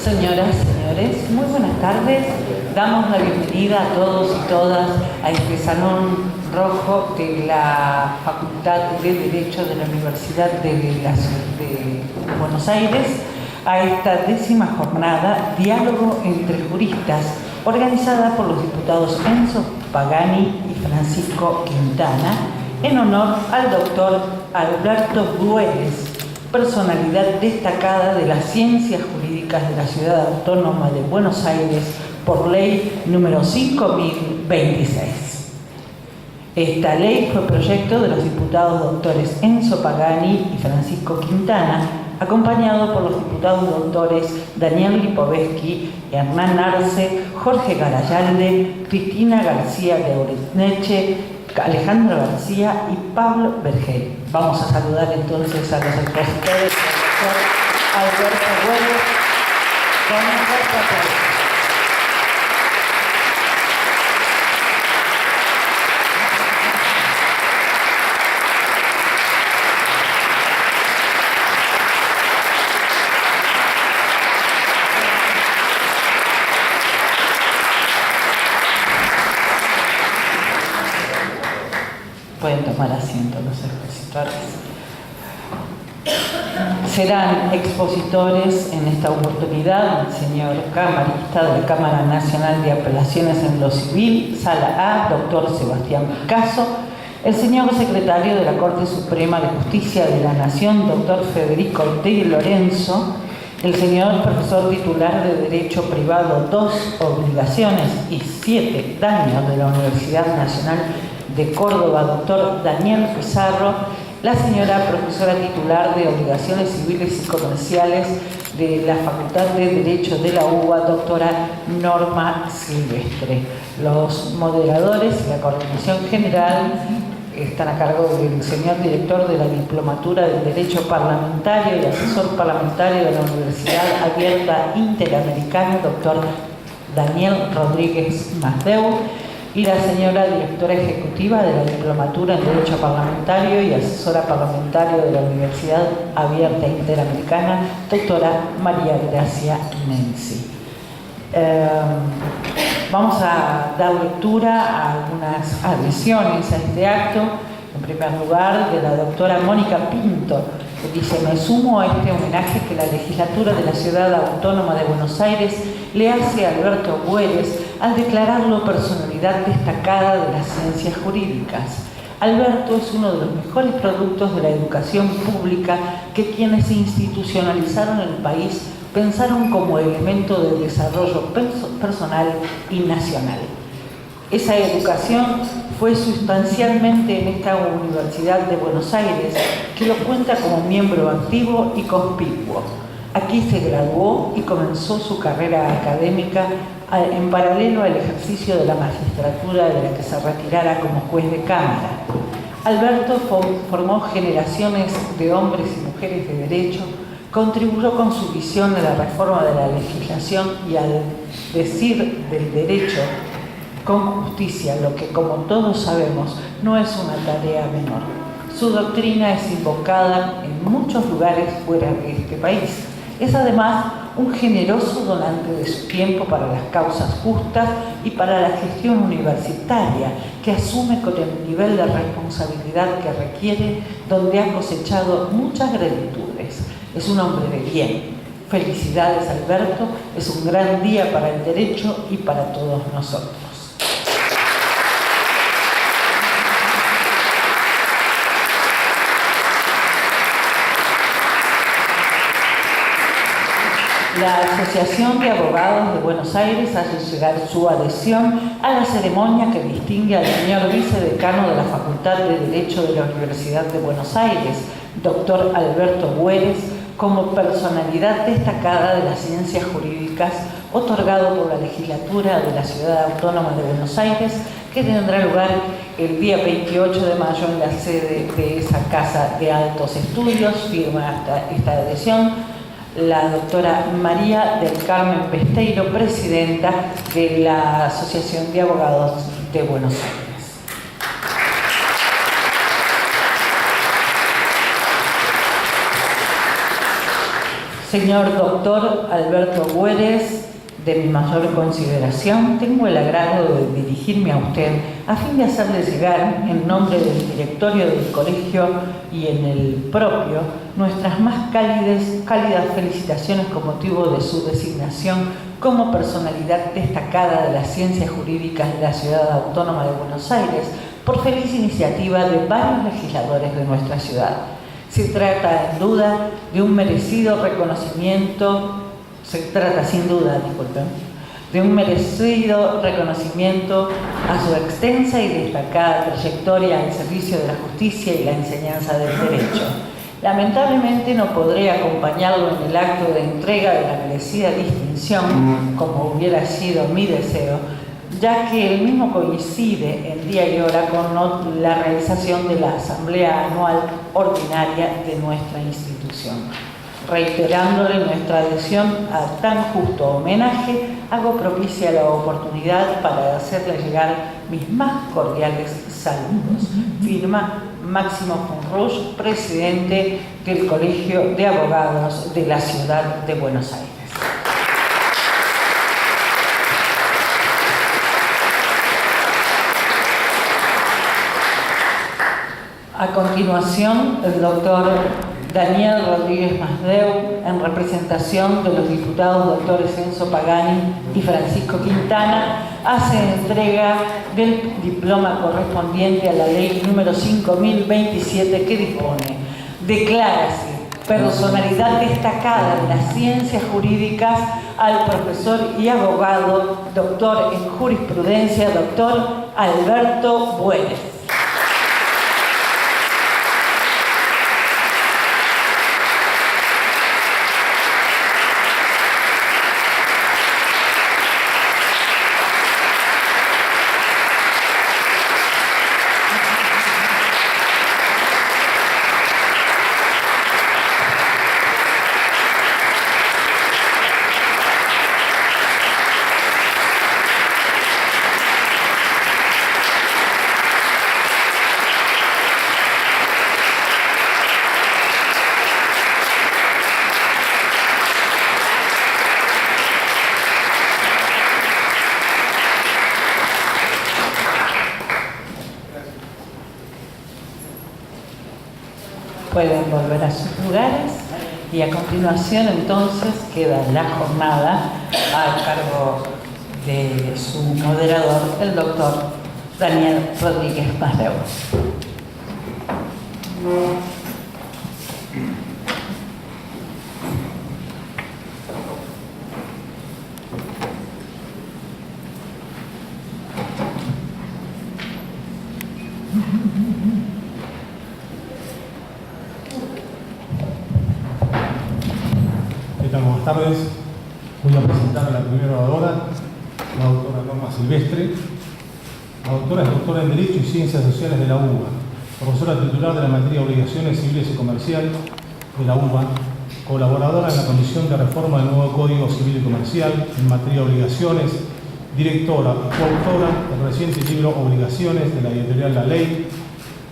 Señoras, señores, muy buenas tardes. Damos la bienvenida a todos y todas a este salón rojo de la Facultad de Derecho de la Universidad de Buenos Aires, a esta 10ª jornada Diálogo entre Juristas, organizada por los diputados Enzo Pagani y Francisco Quintana, en honor al doctor Alberto Güeres, personalidad destacada de las ciencias jurídicas de la Ciudad Autónoma de Buenos Aires por ley número 5026. Esta ley fue proyecto de los diputados doctores Enzo Pagani y Francisco Quintana, acompañado por los diputados doctores Daniel Lipovetsky, Hernán Arce, Jorge Garayalde, Cristina García de Oretneche, Alejandro García y Pablo Vergel. Vamos a saludar entonces a los expositores, al doctor Alberto Güeres, con un fuerte aplauso. Pueden tomar asiento los expositores. Serán expositores en esta oportunidad el señor camarista de la Cámara Nacional de Apelaciones en lo Civil, Sala A, doctor Sebastián Picasso, el señor secretario de la Corte Suprema de Justicia de la Nación, doctor Federico de Lorenzo, el señor profesor titular de Derecho Privado 2, Obligaciones y 7 Daños de la Universidad Nacional de Córdoba, doctor Daniel Pizarro, la señora profesora titular de Obligaciones Civiles y Comerciales de la Facultad de Derecho de la UBA, doctora Norma Silvestre. Los moderadores y la coordinación general están a cargo del señor director de la Diplomatura del Derecho Parlamentario y asesor parlamentario de la Universidad Abierta Interamericana, doctor Daniel Rodríguez Masdeu, y la señora directora ejecutiva de la Diplomatura en Derecho Parlamentario y asesora parlamentaria de la Universidad Abierta Interamericana, doctora María Gracia Nenzi. Vamos a dar lectura a algunas adhesiones a este acto. En primer lugar, de la doctora Mónica Pinto, que dice: me sumo a este homenaje que la legislatura de la Ciudad Autónoma de Buenos Aires le hace a Alberto Güeres al declararlo personalidad destacada de las ciencias jurídicas. Alberto es uno de los mejores productos de la educación pública que quienes institucionalizaron el país pensaron como elemento de desarrollo personal y nacional. Esa educación fue sustancialmente en esta Universidad de Buenos Aires, que lo cuenta como miembro activo y conspicuo. Aquí se graduó y comenzó su carrera académica en paralelo al ejercicio de la magistratura de la que se retirara como juez de cámara. Alberto formó generaciones de hombres y mujeres de derecho, contribuyó con su visión a la reforma de la legislación y al decir del derecho con justicia, lo que, como todos sabemos, no es una tarea menor. Su doctrina es invocada en muchos lugares fuera de este país. Es además un generoso donante de su tiempo para las causas justas y para la gestión universitaria, que asume con el nivel de responsabilidad que requiere, donde ha cosechado muchas gratitudes. Es un hombre de bien. Felicidades, Alberto. Es un gran día para el derecho y para todos nosotros. La Asociación de Abogados de Buenos Aires hace llegar su adhesión a la ceremonia que distingue al señor vicedecano de la Facultad de Derecho de la Universidad de Buenos Aires, doctor Alberto Güeres, como personalidad destacada de las ciencias jurídicas, otorgado por la legislatura de la Ciudad Autónoma de Buenos Aires, que tendrá lugar el día 28 de mayo en la sede de esa Casa de Altos Estudios. Firma esta adhesión la doctora María del Carmen Pesteiro, presidenta de la Asociación de Abogados de Buenos Aires. Señor doctor Alberto Güeres, de mi mayor consideración, tengo el agrado de dirigirme a usted a fin de hacerle llegar, en nombre del directorio del colegio y en el propio, nuestras más cálidas felicitaciones con motivo de su designación como personalidad destacada de las ciencias jurídicas de la Ciudad Autónoma de Buenos Aires por feliz iniciativa de varios legisladores de nuestra ciudad. Se trata sin duda de un merecido reconocimiento a su extensa y destacada trayectoria en servicio de la justicia y la enseñanza del derecho. Lamentablemente no podré acompañarlo en el acto de entrega de la merecida distinción, como hubiera sido mi deseo, ya que el mismo coincide en día y hora con la realización de la Asamblea Anual Ordinaria de nuestra institución. Reiterándole nuestra adhesión a tan justo homenaje, hago propicia la oportunidad para hacerle llegar mis más cordiales saludos. Firma Máximo Fonrush, presidente del Colegio de Abogados de la Ciudad de Buenos Aires. A continuación, el doctor Daniel Rodríguez Masdeu, en representación de los diputados doctores Enzo Pagani y Francisco Quintana, hace entrega del diploma correspondiente a la ley número 5027 que dispone: declárase personalidad destacada de las ciencias jurídicas al profesor y abogado, doctor en jurisprudencia, doctor Alberto Güeres. Pueden volver a sus lugares y a continuación entonces queda la jornada a cargo de su moderador, el doctor Daniel Rodríguez Masdeu. Buenas tardes. Voy a presentar a la primera oradora, la doctora Norma Silvestre. La doctora es doctora en Derecho y Ciencias Sociales de la UBA, profesora titular de la materia Obligaciones Civiles y Comercial de la UBA, colaboradora en la Comisión de Reforma del Nuevo Código Civil y Comercial en materia Obligaciones, directora y coautora del reciente libro Obligaciones de la editorial La Ley,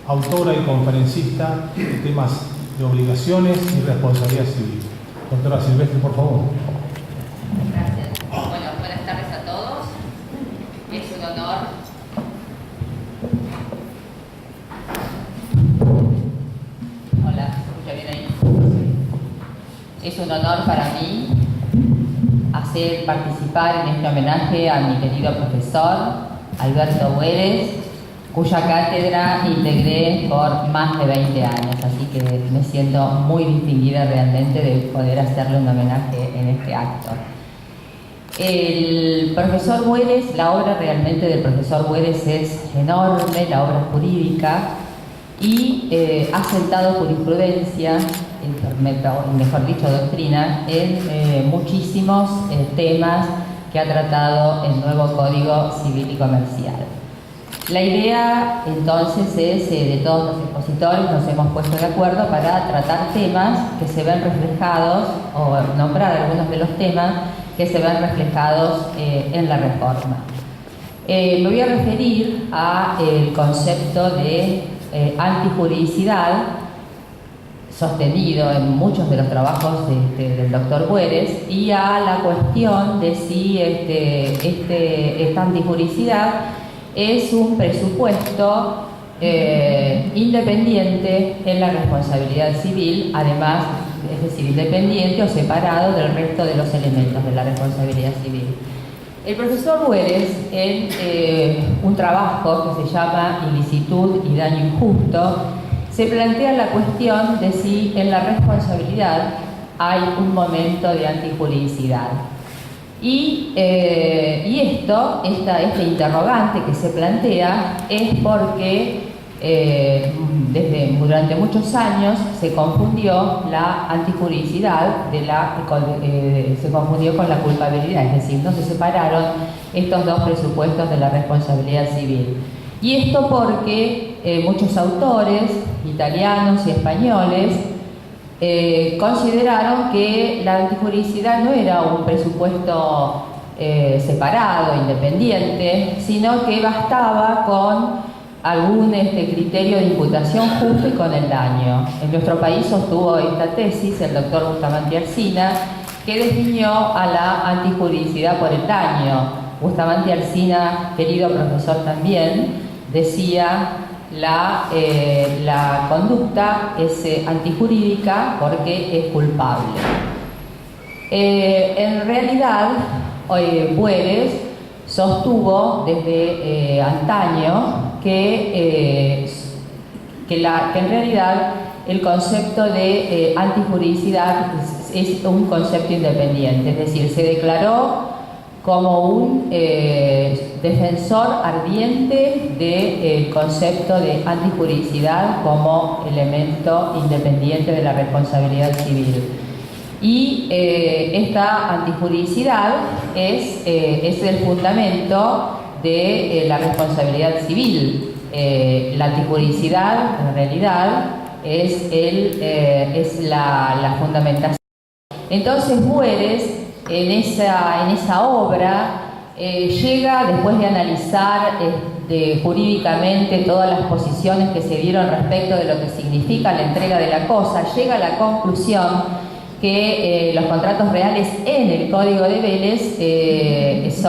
autora y conferencista de temas de obligaciones y responsabilidad civil. Doctora Silvestre, por favor. Gracias. Bueno, buenas tardes a todos. Es un honor. Hola, ¿se escucha bien ahí? Es un honor para mí hacer participar en este homenaje a mi querido profesor Alberto Güeres, cuya cátedra integré por más de 20 años, así que me siento muy distinguida realmente de poder hacerle un homenaje en este acto. El profesor Güeres, la obra realmente del profesor Güeres es enorme, la obra jurídica, y ha sentado jurisprudencia, mejor dicho doctrina, en muchísimos temas que ha tratado el nuevo Código Civil y Comercial. La idea entonces es, de todos los expositores nos hemos puesto de acuerdo para tratar temas que se ven reflejados, o nombrar algunos de los temas que se ven reflejados en la reforma. Me voy a referir al concepto de antijuridicidad, sostenido en muchos de los trabajos del doctor Bueres, y a la cuestión de si esta antijuricidad es un presupuesto independiente en la responsabilidad civil, además, es decir, independiente o separado del resto de los elementos de la responsabilidad civil. El profesor Bueres, en un trabajo que se llama Ilicitud y daño injusto, se plantea la cuestión de si en la responsabilidad hay un momento de antijuridicidad. Y este interrogante que se plantea es porque durante muchos años se confundió la antijuridicidad se confundió con la culpabilidad, es decir, no se separaron estos dos presupuestos de la responsabilidad civil. Y esto porque muchos autores italianos y españoles consideraron que la antijuridicidad no era un presupuesto separado, independiente, sino que bastaba con algún criterio de imputación justo y con el daño. En nuestro país sostuvo esta tesis el doctor Bustamante Alsina, que definió a la antijuridicidad por el daño. Bustamante Alsina, querido profesor también, decía la conducta es antijurídica porque es culpable. En realidad, Bueres sostuvo desde antaño que en realidad el concepto de antijuridicidad es un concepto independiente, es decir, se declaró como un defensor ardiente del concepto de antijuridicidad como elemento independiente de la responsabilidad civil. Y esta antijuridicidad es el fundamento de la responsabilidad civil. La antijuridicidad, en realidad, es la fundamentación. Entonces, Bueres, en esa obra, llega, después de analizar jurídicamente todas las posiciones que se dieron respecto de lo que significa la entrega de la cosa, llega a la conclusión que los contratos reales en el Código de Vélez es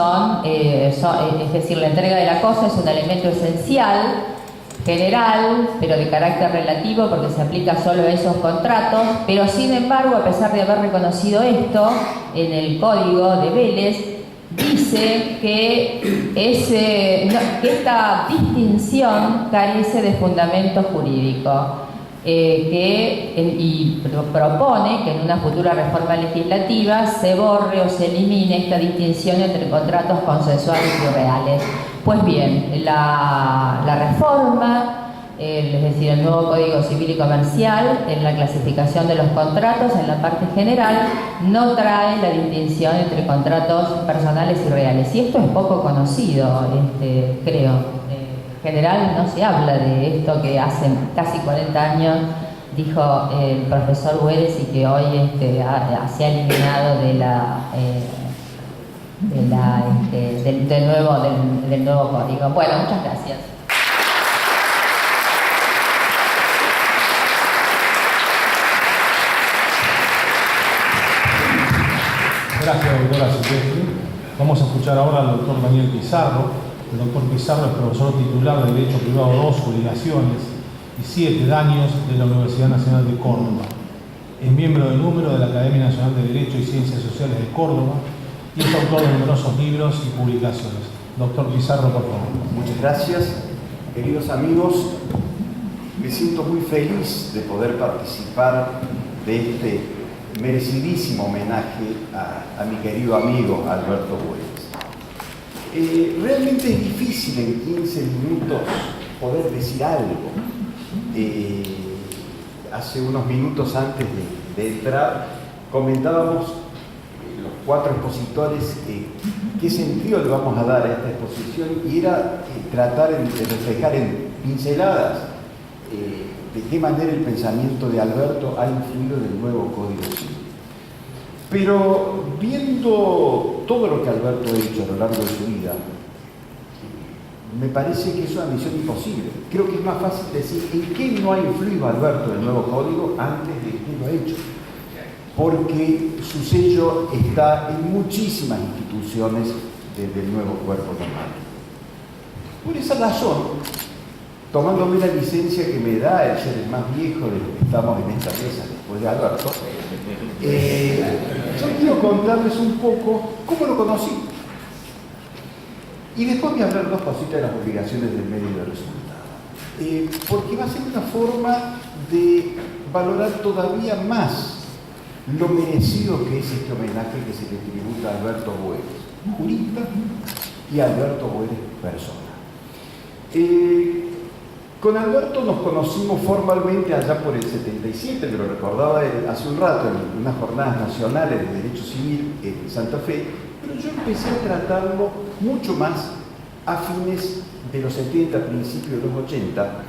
decir, la entrega de la cosa es un elemento esencial, general, pero de carácter relativo porque se aplica solo a esos contratos, pero sin embargo, a pesar de haber reconocido esto, en el Código de Vélez dice que esta distinción carece de fundamento jurídico. Y propone que en una futura reforma legislativa se borre o se elimine esta distinción entre contratos consensuales y reales. Pues bien, la reforma, es decir, el nuevo Código Civil y Comercial, en la clasificación de los contratos, en la parte general, no trae la distinción entre contratos personales y reales. Y esto es poco conocido, creo. En general no se habla de esto que hace casi 40 años dijo el profesor Bueres y que hoy se ha eliminado del nuevo código. Bueno, muchas gracias. Gracias, doctora Silvestri. Vamos a escuchar ahora al doctor Daniel Pizarro. El doctor Pizarro es profesor titular de Derecho Privado 2, Obligaciones y 7 Daños de la Universidad Nacional de Córdoba. Es miembro de número de la Academia Nacional de Derecho y Ciencias Sociales de Córdoba y es autor de numerosos libros y publicaciones. Doctor Pizarro, por favor. Muchas gracias. Queridos amigos, me siento muy feliz de poder participar de este merecidísimo homenaje a mi querido amigo Alberto Bueres. Realmente es difícil en 15 minutos poder decir algo. Hace unos minutos antes de entrar comentábamos los 4 expositores qué sentido le vamos a dar a esta exposición y era tratar de reflejar en pinceladas de qué manera el pensamiento de Alberto ha influido en el nuevo Código Civil. Pero viendo todo lo que Alberto ha hecho a lo largo de su vida, me parece que es una misión imposible. Creo que es más fácil decir en qué no ha influido Alberto del nuevo código antes de que lo ha hecho. Porque su sello está en muchísimas instituciones del nuevo cuerpo normativo. Por esa razón, tomándome la licencia que me da el ser el más viejo de los que estamos en esta mesa después de Alberto, yo quiero contarles un poco cómo lo conocí. Y después voy a hablar dos cositas de las obligaciones del medio de resultado. Porque va a ser una forma de valorar todavía más lo merecido que es este homenaje que se le tributa a Alberto Boeres, jurista, y a Alberto Boeres, persona. Con Alberto nos conocimos formalmente allá por el 77, me lo recordaba hace un rato, en unas jornadas nacionales de Derecho Civil en Santa Fe, pero yo empecé a tratarlo mucho más a fines de los 70, principios de los 80.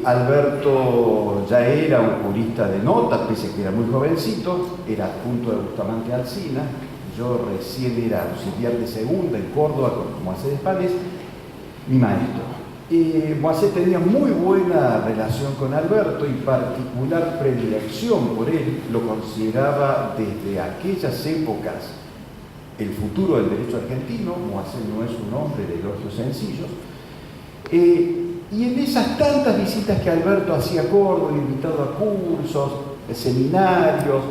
Alberto ya era un jurista de nota, pese a que era muy jovencito, era adjunto de Bustamante Alsina, yo recién era auxiliar de segunda en Córdoba con Moisés Despanes, mi maestro. Moisés tenía muy buena relación con Alberto y particular predilección por él, lo consideraba desde aquellas épocas el futuro del derecho argentino. Moisés no es un hombre de elogios sencillos. Y en esas tantas visitas que Alberto hacía a Córdoba, invitado a cursos, seminarios,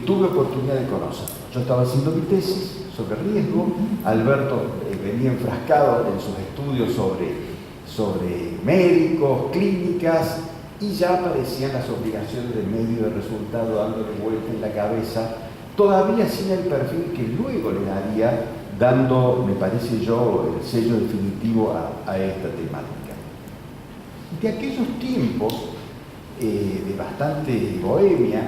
tuve oportunidad de conocerlo. Yo estaba haciendo mi tesis sobre riesgo, Alberto venía enfrascado en sus estudios sobre médicos, clínicas, y ya aparecían las obligaciones del medio de resultado dándole vuelta en la cabeza, todavía sin el perfil que luego le daría, dando, me parece yo, el sello definitivo a esta temática. De aquellos tiempos de bastante bohemia,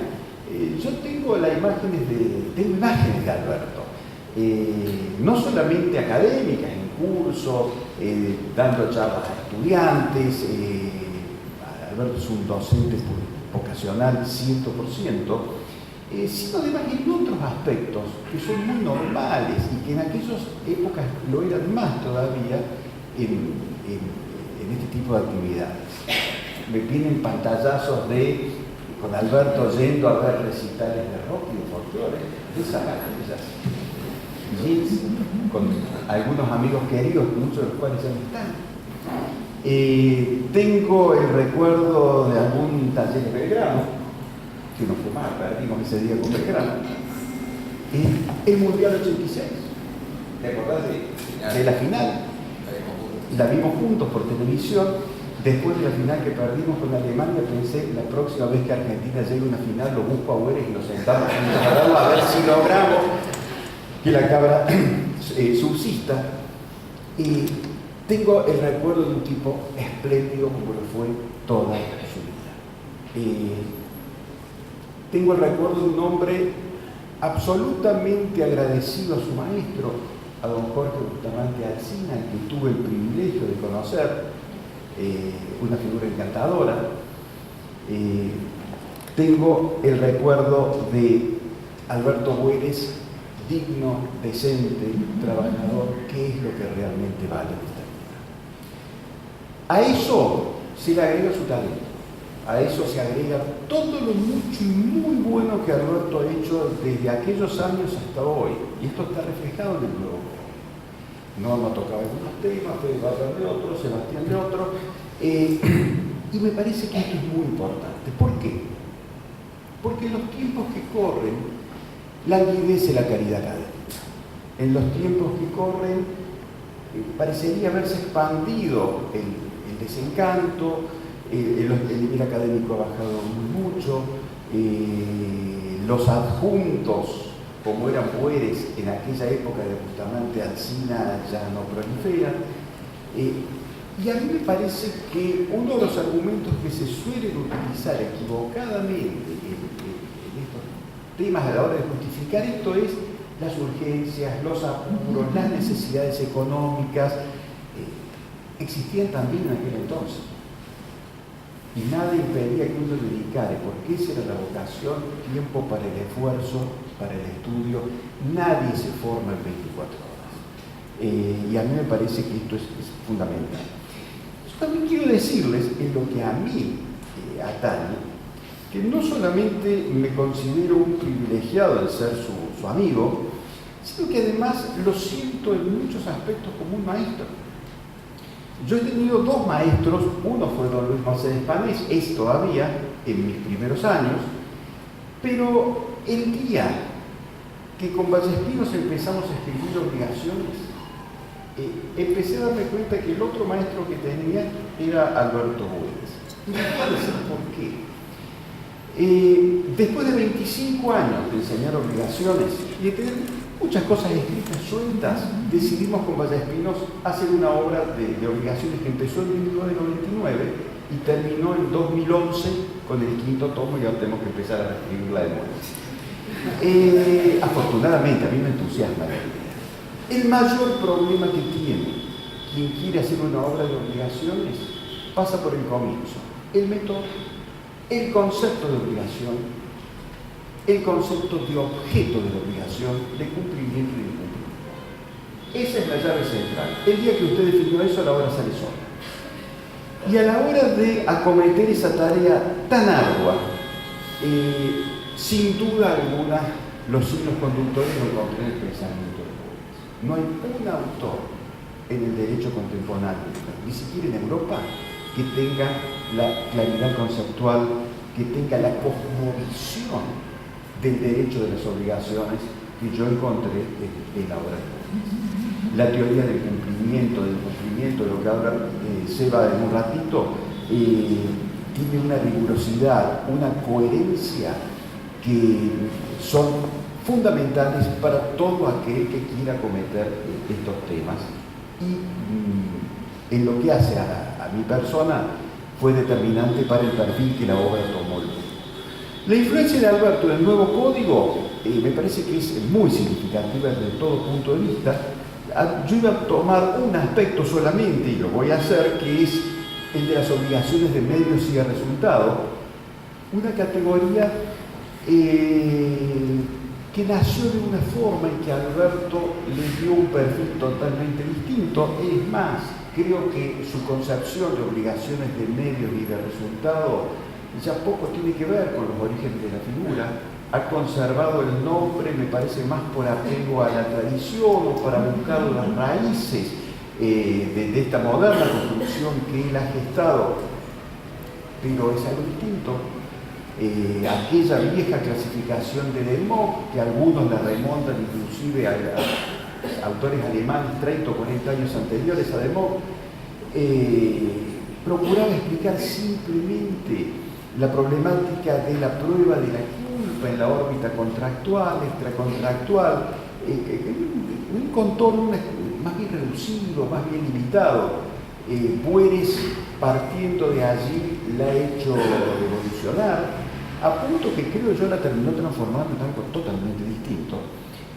yo tengo imágenes de Alberto, no solamente académicas, en cursos, dando charlas a estudiantes. Alberto es un docente vocacional 100%, sino además en otros aspectos que son muy normales y que en aquellas épocas lo eran más todavía en este tipo de actividades. Me vienen pantallazos con Alberto yendo a ver recitales de rock y de folclore, de esas jeans, con algunos amigos queridos, muchos de los cuales ya no están. Tengo el recuerdo de algún taller de Belgrano, que no fue mal, perdimos ese día con Belgrano. El Mundial 86, ¿te acordás de la final? La vimos juntos por televisión. Después de la final que perdimos con Alemania, pensé, la próxima vez que Argentina llegue a una final, lo busco a Boeres y nos sentamos a ver si logramos que la cabra subsista. Y tengo el recuerdo de un tipo espléndido como lo fue toda su vida. Tengo el recuerdo de un hombre absolutamente agradecido a su maestro, a don Jorge Bustamante Alsina, al que tuve el privilegio de conocer, una figura encantadora. Tengo el recuerdo de Alberto Boeres, digno, decente, trabajador, que es lo que realmente vale en esta vida. A eso se le agrega su talento, a eso se agrega todo lo mucho y muy bueno que Alberto ha hecho desde aquellos años hasta hoy, y esto está reflejado en el nuevo código. Norma tocaba algunos temas, Fede Barra de otros, Sebastián de otros, y me parece que esto es muy importante. ¿Por qué? Porque en los tiempos que corren, languidece la caridad académica. En los tiempos que corren, parecería haberse expandido el desencanto, el nivel académico ha bajado muy mucho, los adjuntos, como eran Boeres en aquella época de Bustamante Alsina, ya no proliferan. Y a mí me parece que uno de los argumentos que se suelen utilizar equivocadamente en estos temas a la hora de justificar esto es las urgencias, los apuros, las necesidades económicas. Existían también en aquel entonces. Y nada impedía que uno dedicara, porque esa era la vocación, tiempo para el esfuerzo, para el estudio. Nadie se forma en 24 horas. y a mí me parece que esto es fundamental. Yo también quiero decirles, en lo que a mí atañe, que no solamente me considero un privilegiado de ser su amigo, sino que además lo siento en muchos aspectos como un maestro. Yo he tenido dos maestros, uno fue don Luis Mercedes Panés, es todavía en mis primeros años, pero el día que con Vallespinos empezamos a escribir obligaciones, empecé a darme cuenta que el otro maestro que tenía era Alberto Buedes. Y me voy a decir por qué. Después de 25 años de enseñar obligaciones y de tener muchas cosas escritas sueltas, decidimos con Vallespinos hacer una obra de obligaciones que empezó en 1999 y terminó en 2011 con el 5º tomo y ahora tenemos que empezar a escribirla de nuevo. Afortunadamente, a mí me entusiasma la idea. El mayor problema que tiene quien quiere hacer una obra de obligaciones pasa por el comienzo, el método, el concepto de obligación, el concepto de objeto de la obligación, de cumplimiento y de incumplimiento. Esa es la llave central. El día que usted definió eso, la obra sale sola. Y a la hora de acometer esa tarea tan ardua, sin duda alguna, los signos conductores lo encontré en el pensamiento de Buedes. No hay un autor en el derecho contemporáneo, ni siquiera en Europa, que tenga la claridad conceptual, que tenga la cosmovisión del derecho de las obligaciones que yo encontré en la obra de Buedes. La teoría del cumplimiento, de lo que habla Seba en un ratito, tiene una rigurosidad, una coherencia que son fundamentales para todo aquel que quiera acometer estos temas. Y en lo que hace a mi persona fue determinante para el perfil que la obra tomó. La influencia de Alberto en el nuevo código me parece que es muy significativa desde todo punto de vista. Yo iba a tomar un aspecto solamente, y lo voy a hacer, que es el de las obligaciones de medios y de resultado, una categoría que nació de una forma en que Alberto le dio un perfil totalmente distinto. Es más, creo que su concepción de obligaciones de medios y de resultado ya poco tiene que ver con los orígenes de la figura. Ha conservado el nombre, me parece, más por apego a la tradición o para buscar las raíces de esta moderna construcción que él ha gestado, pero es algo distinto. Aquella vieja clasificación de Democ, que algunos la remontan inclusive a autores alemanes 30 o 40 años anteriores a Democ, procuraba explicar simplemente la problemática de la prueba de la culpa en la órbita contractual, extracontractual, un contorno más bien reducido, más bien limitado. Buedes, partiendo de allí, la ha hecho evolucionar, a punto que creo yo la terminó transformando en algo totalmente distinto,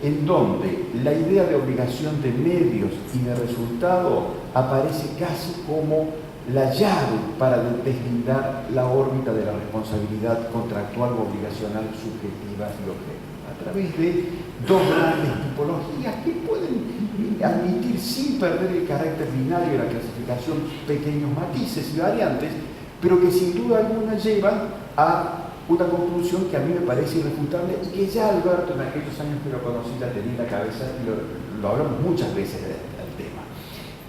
en donde la idea de obligación de medios y de resultado aparece casi como la llave para deslindar la órbita de la responsabilidad contractual o obligacional subjetiva y objetiva, a través de dos grandes tipologías que pueden admitir, sin perder el carácter binario de la clasificación, pequeños matices y variantes, pero que sin duda alguna llevan a una conclusión que a mí me parece irrefutable y que ya Alberto, en aquellos años que lo conocí, la tenía en la cabeza y lo hablamos muchas veces del tema.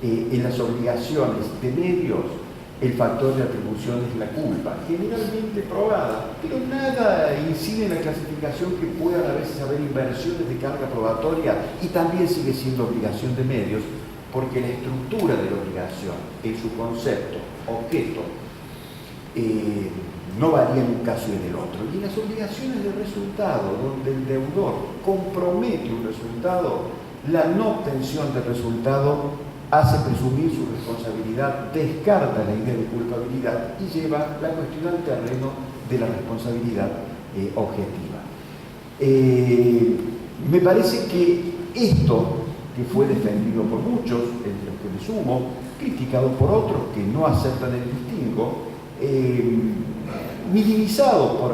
En las obligaciones de medios, el factor de atribución es la culpa, generalmente probada, pero nada incide en la clasificación que puedan a veces haber inversiones de carga probatoria y también sigue siendo obligación de medios, porque la estructura de la obligación, en su concepto, objeto, no varía en un caso y en el otro. Y las obligaciones de resultado, donde el deudor compromete un resultado, la no obtención del resultado hace presumir su responsabilidad, descarta la idea de culpabilidad y lleva la cuestión al terreno de la responsabilidad objetiva. Me parece que esto, que fue defendido por muchos, entre los que me sumo, criticado por otros que no aceptan el distingo, minimizado por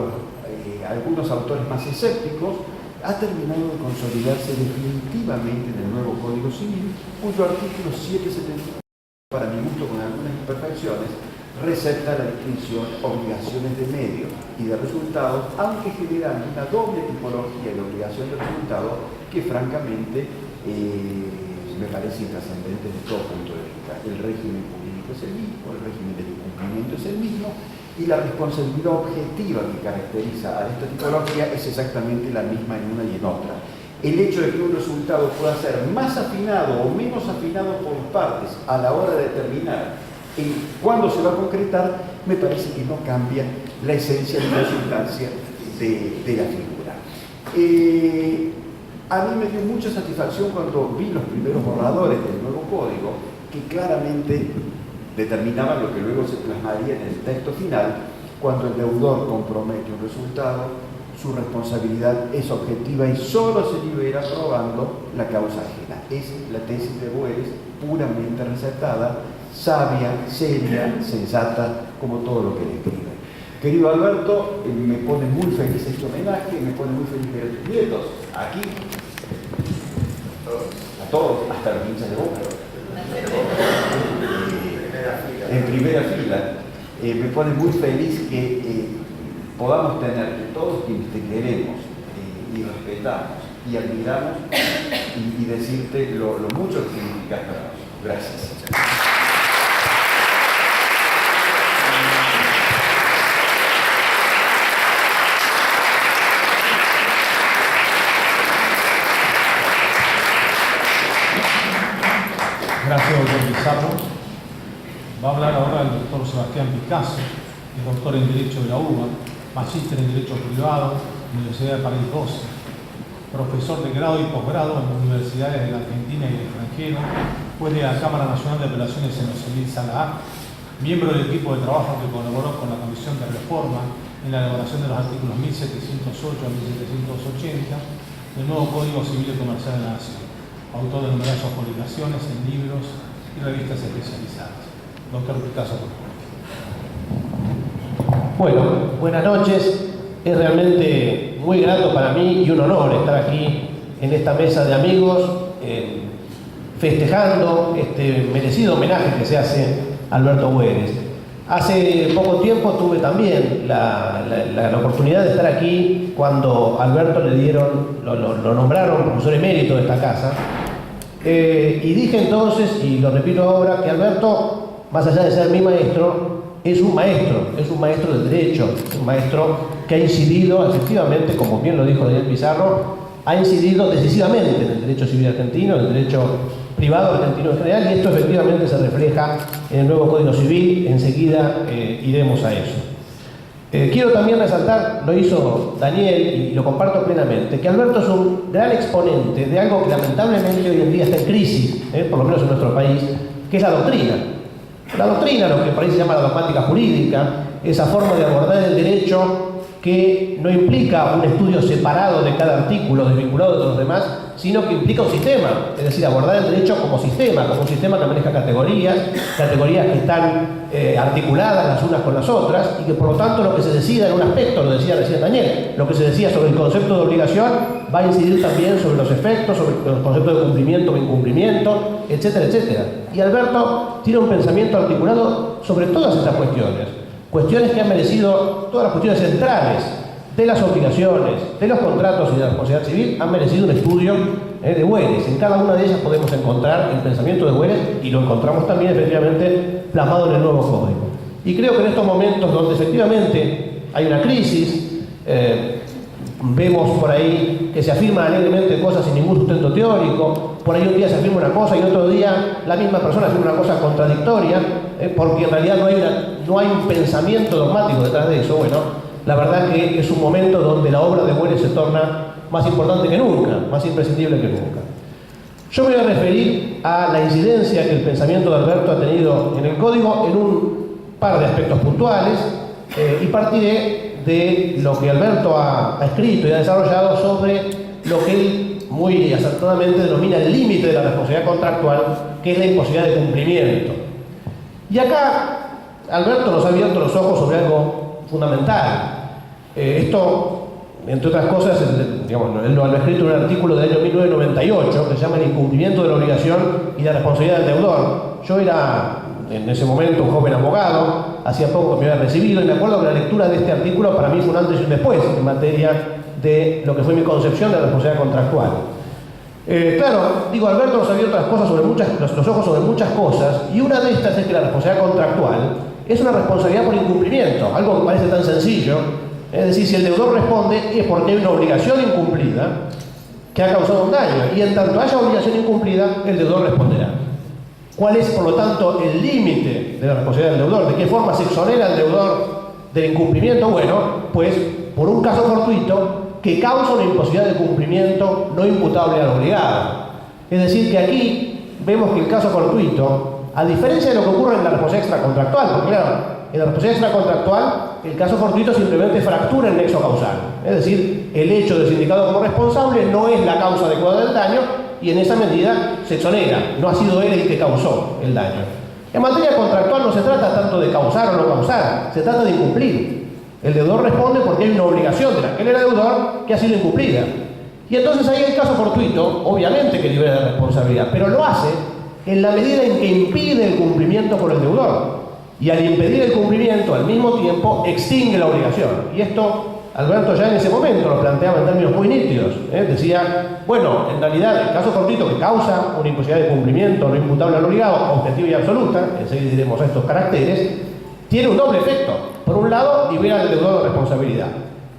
algunos autores más escépticos, ha terminado de consolidarse definitivamente en el nuevo Código Civil, cuyo artículo 770, para mi gusto con algunas imperfecciones, recepta la distinción obligaciones de medios y de resultados, aunque generan una doble tipología de obligación de resultados que francamente me parece intrascendente desde todo punto de vista. El régimen jurídico es el mismo, el régimen del incumplimiento es el mismo, y la responsabilidad objetiva que caracteriza a esta tipología es exactamente la misma en una y en otra. El hecho de que un resultado pueda ser más afinado o menos afinado por partes a la hora de determinar cuándo se va a concretar, me parece que no cambia la esencia ni la sustancia de la figura. A mí me dio mucha satisfacción cuando vi los primeros borradores del nuevo código, que claramente determinaban lo que luego se plasmaría en el texto final. Cuando el deudor compromete un resultado, su responsabilidad es objetiva y solo se libera probando la causa ajena. Es la tesis de Boeres, puramente recetada, sabia, seria, sensata, como todo lo que le escribe. Querido Alberto, me pone muy feliz este homenaje, me pone muy feliz ver a tus nietos aquí, a todos, hasta los hinchas de Boca. En primera fila. Me pone muy feliz que podamos tener, que todos quienes te queremos y respetamos y admiramos, y decirte lo mucho que significas para nosotros. Gracias. Gracias, doctor Pizarro. Va a hablar ahora el doctor Sebastián Picasso, es doctor en Derecho de la UBA, magíster en Derecho Privado, Universidad de París 12, profesor de grado y posgrado en universidades de la Argentina y del extranjero, juez de la Cámara Nacional de Apelaciones en lo Civil Sala A, miembro del equipo de trabajo que colaboró con la Comisión de Reforma en la elaboración de los artículos 1708 a 1780 del nuevo Código Civil y Comercial de la Nación, autor de numerosas publicaciones en libros y revistas especializadas. Doctor Picasso, por favor. Bueno, buenas noches. Es realmente muy grato para mí y un honor estar aquí en esta mesa de amigos, festejando este merecido homenaje que se hace a Alberto Boeres. Hace poco tiempo tuve también la oportunidad de estar aquí cuando a Alberto lo nombraron profesor emérito de esta casa. Y dije entonces, y lo repito ahora, que Alberto, más allá de ser mi maestro, es un maestro del derecho, un maestro que ha incidido efectivamente, como bien lo dijo Daniel Pizarro, ha incidido decisivamente en el derecho civil argentino, en el derecho privado argentino en general, y esto efectivamente se refleja en el nuevo Código Civil. Enseguida iremos a eso. Quiero también resaltar, lo hizo Daniel y lo comparto plenamente, que Alberto es un gran exponente de algo que lamentablemente hoy en día está en crisis, por lo menos en nuestro país, que es la doctrina. La doctrina, lo que por ahí se llama la dogmática jurídica, esa forma de abordar el derecho que no implica un estudio separado de cada artículo, desvinculado de los demás, sino que implica un sistema, es decir, abordar el derecho como un sistema que maneja categorías que están articuladas las unas con las otras, y que por lo tanto lo que se decida en un aspecto, lo decía recién Daniel, lo que se decía sobre el concepto de obligación va a incidir también sobre los efectos, sobre los conceptos de cumplimiento o incumplimiento, etcétera, etcétera. Y Alberto tiene un pensamiento articulado sobre todas estas cuestiones que han merecido, todas las cuestiones centrales de las obligaciones, de los contratos y de la responsabilidad civil, han merecido un estudio de Boeres. En cada una de ellas podemos encontrar el pensamiento de Boeres, y lo encontramos también efectivamente plasmado en el nuevo código. Y creo que en estos momentos donde efectivamente hay una crisis, vemos por ahí que se afirman alegremente cosas sin ningún sustento teórico, por ahí un día se afirma una cosa y otro día la misma persona afirma una cosa contradictoria, porque en realidad no hay un pensamiento dogmático detrás de eso. Bueno, la verdad que es un momento donde la obra de Boeres se torna más importante que nunca, más imprescindible que nunca. Yo me voy a referir a la incidencia que el pensamiento de Alberto ha tenido en el código en un par de aspectos puntuales, y partiré de lo que Alberto ha escrito y ha desarrollado sobre lo que él muy acertadamente denomina el límite de la responsabilidad contractual, que es la imposibilidad de cumplimiento. Y acá Alberto nos ha abierto los ojos sobre algo fundamental. Esto entre otras cosas, digamos, él lo ha escrito en un artículo del año 1998 que se llama El incumplimiento de la obligación y la responsabilidad del deudor. Yo era en ese momento un joven abogado, hacía poco que me había recibido, y me acuerdo que la lectura de este artículo para mí fue un antes y un después en materia de lo que fue mi concepción de la responsabilidad contractual. Claro, digo, Alberto nos había otras cosas sobre los ojos sobre muchas cosas, y una de estas es que la responsabilidad contractual es una responsabilidad por incumplimiento, algo que parece tan sencillo. Es decir, si el deudor responde es porque hay una obligación incumplida que ha causado un daño, y en tanto haya obligación incumplida, el deudor responderá. ¿Cuál es, por lo tanto, el límite de la responsabilidad del deudor? ¿De qué forma se exonera el deudor del incumplimiento? Bueno, pues por un caso fortuito que causa una imposibilidad de cumplimiento no imputable al obligado. Es decir, que aquí vemos que el caso fortuito, a diferencia de lo que ocurre en la responsabilidad extracontractual, porque claro, en la responsabilidad extracontractual el caso fortuito simplemente fractura el nexo causal. Es decir, el hecho de ser indicado como responsable no es la causa adecuada del daño, y en esa medida se exonera, no ha sido él el que causó el daño. En materia contractual no se trata tanto de causar o no causar, se trata de incumplir. El deudor responde porque hay una obligación de la que él era deudor que ha sido incumplida. Y entonces ahí el caso fortuito, obviamente que libera de responsabilidad, pero lo hace en la medida en que impide el cumplimiento por el deudor. Y al impedir el cumplimiento, al mismo tiempo, extingue la obligación. Y esto Alberto ya en ese momento lo planteaba en términos muy nítidos. Decía, bueno, en realidad el caso fortuito que causa una imposibilidad de cumplimiento no imputable al obligado, objetiva y absoluta, enseguida diremos estos caracteres, tiene un doble efecto. Por un lado, libera al deudor de responsabilidad.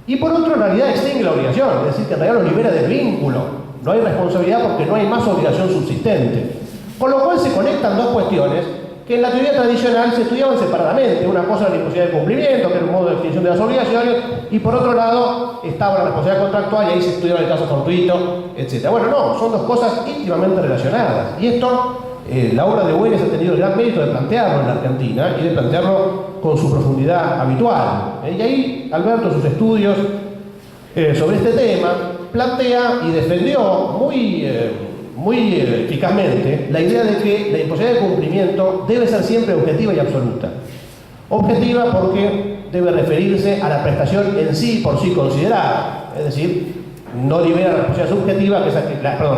Y por otro, en realidad extingue la obligación, es decir, que en realidad lo libera del vínculo. No hay responsabilidad porque no hay más obligación subsistente. Con lo cual se conectan dos cuestiones que en la teoría tradicional se estudiaban separadamente. Una cosa era la imposibilidad de cumplimiento, que era un modo de extinción de las obligaciones, y por otro lado estaba la responsabilidad contractual, y ahí se estudiaba el caso fortuito, etc. Bueno, no, son dos cosas íntimamente relacionadas. Y esto, la obra de Güeres ha tenido el gran mérito de plantearlo en la Argentina y de plantearlo con su profundidad habitual. Y ahí Alberto, en sus estudios sobre este tema, plantea y defendió muy eficazmente la idea de que la imposibilidad de cumplimiento debe ser siempre objetiva y absoluta. Objetiva porque debe referirse a la prestación en sí por sí considerada, es decir, no libera la responsabilidad subjetiva,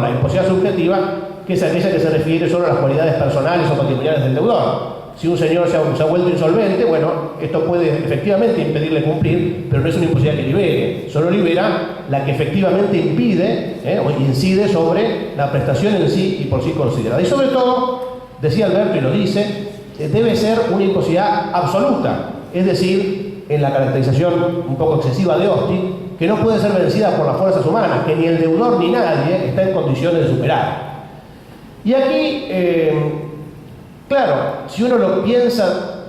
la imposibilidad subjetiva, que es aquella que se refiere solo a las cualidades personales o patrimoniales del deudor. Si un señor se ha vuelto insolvente, bueno, esto puede efectivamente impedirle cumplir, pero no es una imposibilidad que libere, solo libera la que efectivamente impide o incide sobre la prestación en sí y por sí considerada. Y sobre todo, decía Alberto y lo dice, debe ser una imposibilidad absoluta, es decir, en la caracterización un poco excesiva de Austin, que no puede ser vencida por las fuerzas humanas, que ni el deudor ni nadie está en condiciones de superar. Y aquí, claro, si uno lo piensa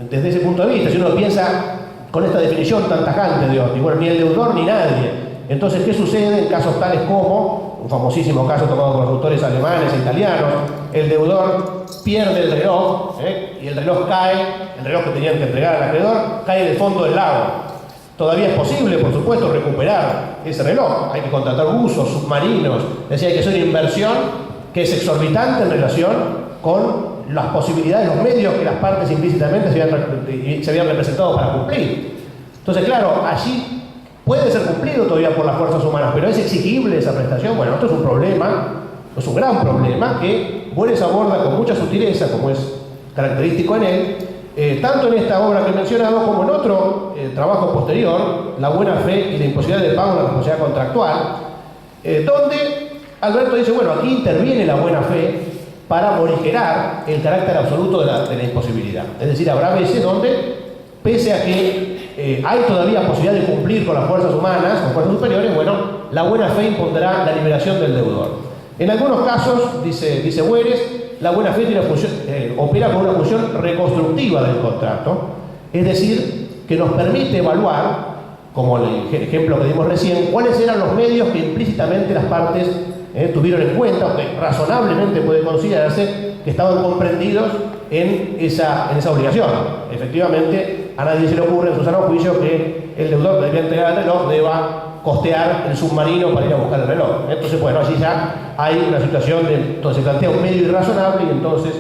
desde ese punto de vista, si uno lo piensa con esta definición tan tajante de Austin, bueno, ni el deudor ni nadie, entonces, ¿qué sucede en casos tales como, un famosísimo caso tomado por los autores alemanes e italianos, el deudor pierde el reloj, y el reloj cae, el reloj que tenían que entregar al acreedor, cae en el fondo del lago? Todavía es posible, por supuesto, recuperar ese reloj. Hay que contratar buzos, submarinos, es decir, hay que hacer una inversión que es exorbitante en relación con las posibilidades, los medios que las partes implícitamente se habían representado para cumplir. Entonces, claro, allí puede ser cumplido todavía por las fuerzas humanas, pero ¿es exigible esa prestación? Bueno, esto es un problema, es un gran problema que Güeres aborda con mucha sutileza, como es característico en él, tanto en esta obra que he mencionado como en otro trabajo posterior, La buena fe y la imposibilidad de pago en la responsabilidad contractual, donde Alberto dice, bueno, aquí interviene la buena fe para morigerar el carácter absoluto de la imposibilidad. Es decir, habrá veces donde, pese a que hay todavía posibilidad de cumplir con las fuerzas humanas, con fuerzas superiores, bueno, la buena fe impondrá la liberación del deudor. En algunos casos, dice Güeres, la buena fe tiene opera con una función reconstructiva del contrato, es decir, que nos permite evaluar, como el ejemplo que dimos recién, cuáles eran los medios que implícitamente las partes tuvieron en cuenta, o que razonablemente puede considerarse que estaban comprendidos en esa obligación. Efectivamente, a nadie se le ocurre en su sano juicio que el deudor que debía entregar el reloj deba costear el submarino para ir a buscar el reloj. Entonces, bueno, allí ya hay una situación donde se plantea un medio irrazonable y entonces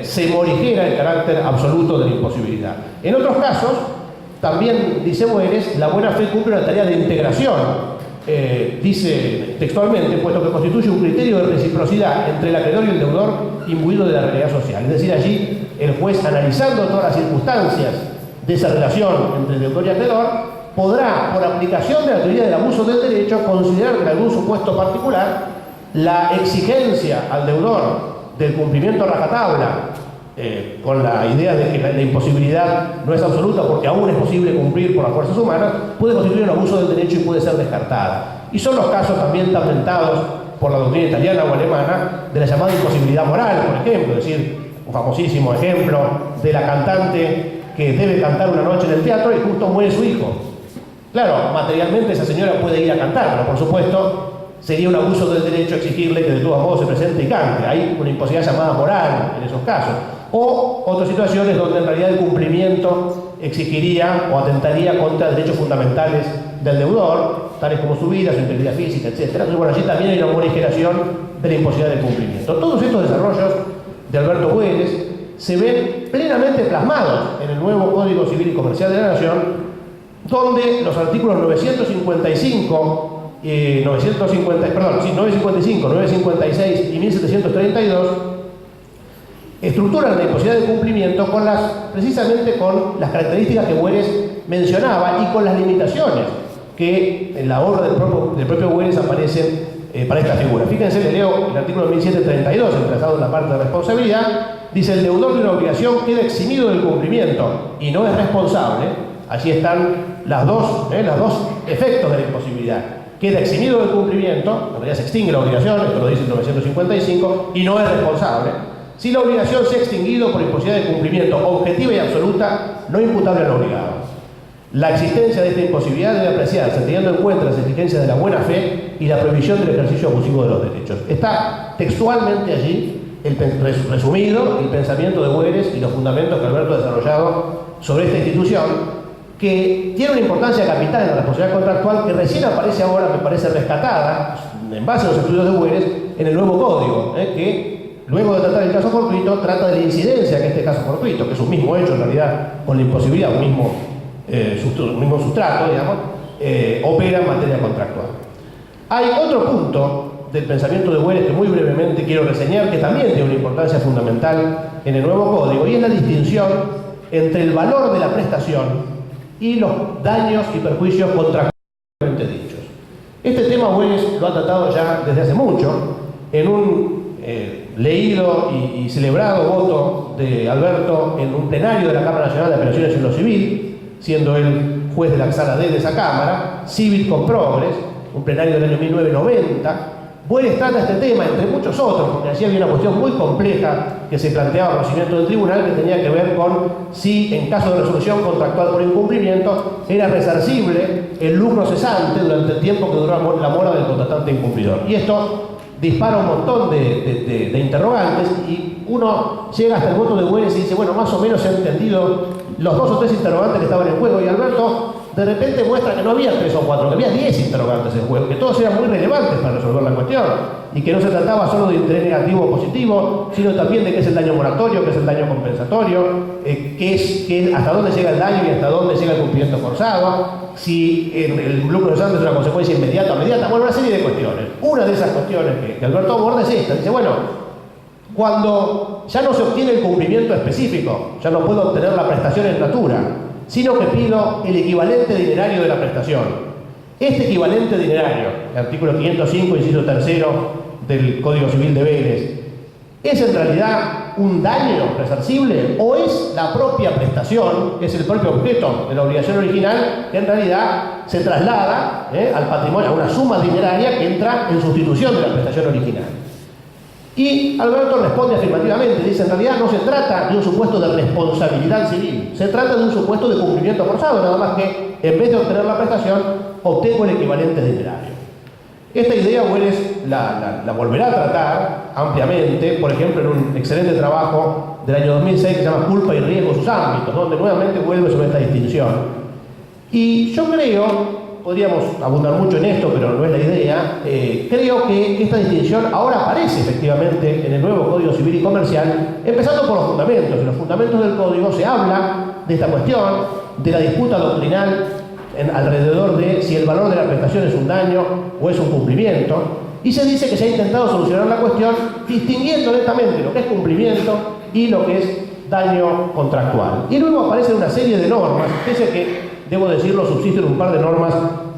se morigera el carácter absoluto de la imposibilidad. En otros casos, también, dice Boeres, la buena fe cumple una tarea de integración. Dice textualmente, puesto que constituye un criterio de reciprocidad entre el acreedor y el deudor imbuido de la realidad social. Es decir, allí el juez, analizando todas las circunstancias de esa relación entre deudor y acreedor, podrá, por aplicación de la teoría del abuso del derecho, considerar que en algún supuesto particular la exigencia al deudor del cumplimiento a rajatabla, con la idea de que la imposibilidad no es absoluta porque aún es posible cumplir por las fuerzas humanas, puede constituir un abuso del derecho y puede ser descartada. Y son los casos también lamentados por la doctrina italiana o alemana de la llamada imposibilidad moral, por ejemplo, es decir, un famosísimo ejemplo de la cantante que debe cantar una noche en el teatro y justo muere su hijo. Claro, materialmente esa señora puede ir a cantar, pero por supuesto sería un abuso del derecho exigirle que de todos modos se presente y cante. Hay una imposibilidad llamada moral en esos casos. O otras situaciones donde en realidad el cumplimiento exigiría o atentaría contra derechos fundamentales del deudor, tales como su vida, su integridad física, etc. Entonces, bueno, allí también hay una morigeración de la imposibilidad del cumplimiento. Todos estos desarrollos de Alberto Boeres se ven plenamente plasmados en el nuevo Código Civil y Comercial de la Nación, donde los artículos 955, 956 y 1732 estructuran la imposibilidad de cumplimiento precisamente con las características que Boeres mencionaba y con las limitaciones que en la obra del propio Boeres aparecen para esta figura. Fíjense, le leo el artículo 1732, emplazado en la parte de responsabilidad. Dice: el deudor de una obligación queda eximido del cumplimiento y no es responsable. Allí están los dos efectos de la imposibilidad. Queda eximido del cumplimiento, en realidad se extingue la obligación, esto lo dice el 955, y no es responsable. Si la obligación se ha extinguido por imposibilidad de cumplimiento objetiva y absoluta, no imputable al obligado. La existencia de esta imposibilidad debe apreciarse teniendo en cuenta las exigencias de la buena fe y la prohibición del ejercicio abusivo de los derechos. Está textualmente allí resumido el pensamiento de Boeres y los fundamentos que Alberto ha desarrollado sobre esta institución, que tiene una importancia capital en la responsabilidad contractual, que recién aparece ahora, me parece rescatada, en base a los estudios de Boeres, en el nuevo código, que luego de tratar el caso fortuito, trata de la incidencia que este caso fortuito, que es un mismo hecho en realidad con la imposibilidad, un mismo sustrato, digamos, opera en materia contractual. Hay otro punto del pensamiento de Boeres que muy brevemente quiero reseñar, que también tiene una importancia fundamental en el nuevo código, y es la distinción entre el valor de la prestación y los daños y perjuicios contractualmente dichos. Este tema Boeres lo ha tratado ya desde hace mucho, en un leído y celebrado voto de Alberto en un plenario de la Cámara Nacional de Apelaciones en lo Civil, siendo él juez de la Sala D de esa Cámara, Civil con Progres, un plenario del año 1990. Boeres trata este tema, entre muchos otros, porque allí había una cuestión muy compleja que se planteaba al conocimiento del tribunal, que tenía que ver con si, en caso de resolución contractual por incumplimiento, era resarcible el lucro cesante durante el tiempo que duró la mora del contratante incumplidor. Y esto dispara un montón de interrogantes, y uno llega hasta el voto de Boeres y dice, bueno, más o menos se han entendido los 2 o 3 interrogantes que estaban en juego, y Alberto de repente muestra que no había 3 o 4, que había 10 interrogantes en juego, que todos eran muy relevantes para resolver la cuestión, y que no se trataba solo de interés negativo o positivo, sino también de qué es el daño moratorio, qué es el daño compensatorio, hasta dónde llega el daño y hasta dónde llega el cumplimiento forzado, si el lucro cesante es una consecuencia inmediata o mediata, bueno, una serie de cuestiones. Una de esas cuestiones que Alberto aborda es esta. Dice, bueno, cuando ya no se obtiene el cumplimiento específico, ya no puedo obtener la prestación en natura, sino que pido el equivalente dinerario de la prestación. Este equivalente dinerario, el artículo 505, inciso 3 del Código Civil de Vélez, ¿es en realidad un daño resarcible o es la propia prestación, que es el propio objeto de la obligación original, que en realidad se traslada al patrimonio, a una suma dineraria que entra en sustitución de la prestación original? Y Alberto responde afirmativamente, dice, en realidad no se trata de un supuesto de responsabilidad civil, se trata de un supuesto de cumplimiento forzado, nada más que en vez de obtener la prestación, obtengo el equivalente dinerario. Esta idea Boeres la volverá a tratar ampliamente, por ejemplo, en un excelente trabajo del año 2006 que se llama Culpa y Riesgo, sus ámbitos, donde nuevamente vuelve sobre esta distinción. Y yo creo, podríamos abundar mucho en esto, pero no es la idea, creo que esta distinción ahora aparece efectivamente en el nuevo Código Civil y Comercial, empezando por los fundamentos. En los fundamentos del Código se habla de esta cuestión, de la disputa doctrinal alrededor de si el valor de la prestación es un daño o es un cumplimiento, y se dice que se ha intentado solucionar la cuestión distinguiendo netamente lo que es cumplimiento y lo que es daño contractual. Y luego aparecen una serie de normas, pese a que, debo decirlo, subsisten un par de normas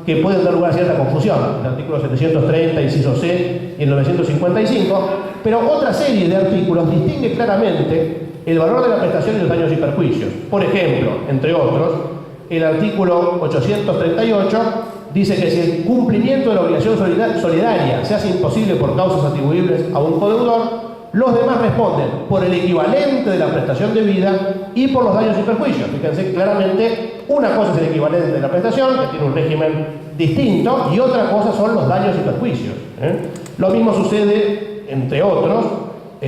que pueden dar lugar a cierta confusión, el artículo 730, inciso C, y el 955, pero otra serie de artículos distingue claramente el valor de la prestación y los daños y perjuicios. Por ejemplo, entre otros, el artículo 838 dice que si el cumplimiento de la obligación solidaria se hace imposible por causas atribuibles a un codeudor, los demás responden por el equivalente de la prestación debida y por los daños y perjuicios. Fíjense claramente, una cosa es el equivalente de la prestación, que tiene un régimen distinto, y otra cosa son los daños y perjuicios. Lo mismo sucede, entre otros,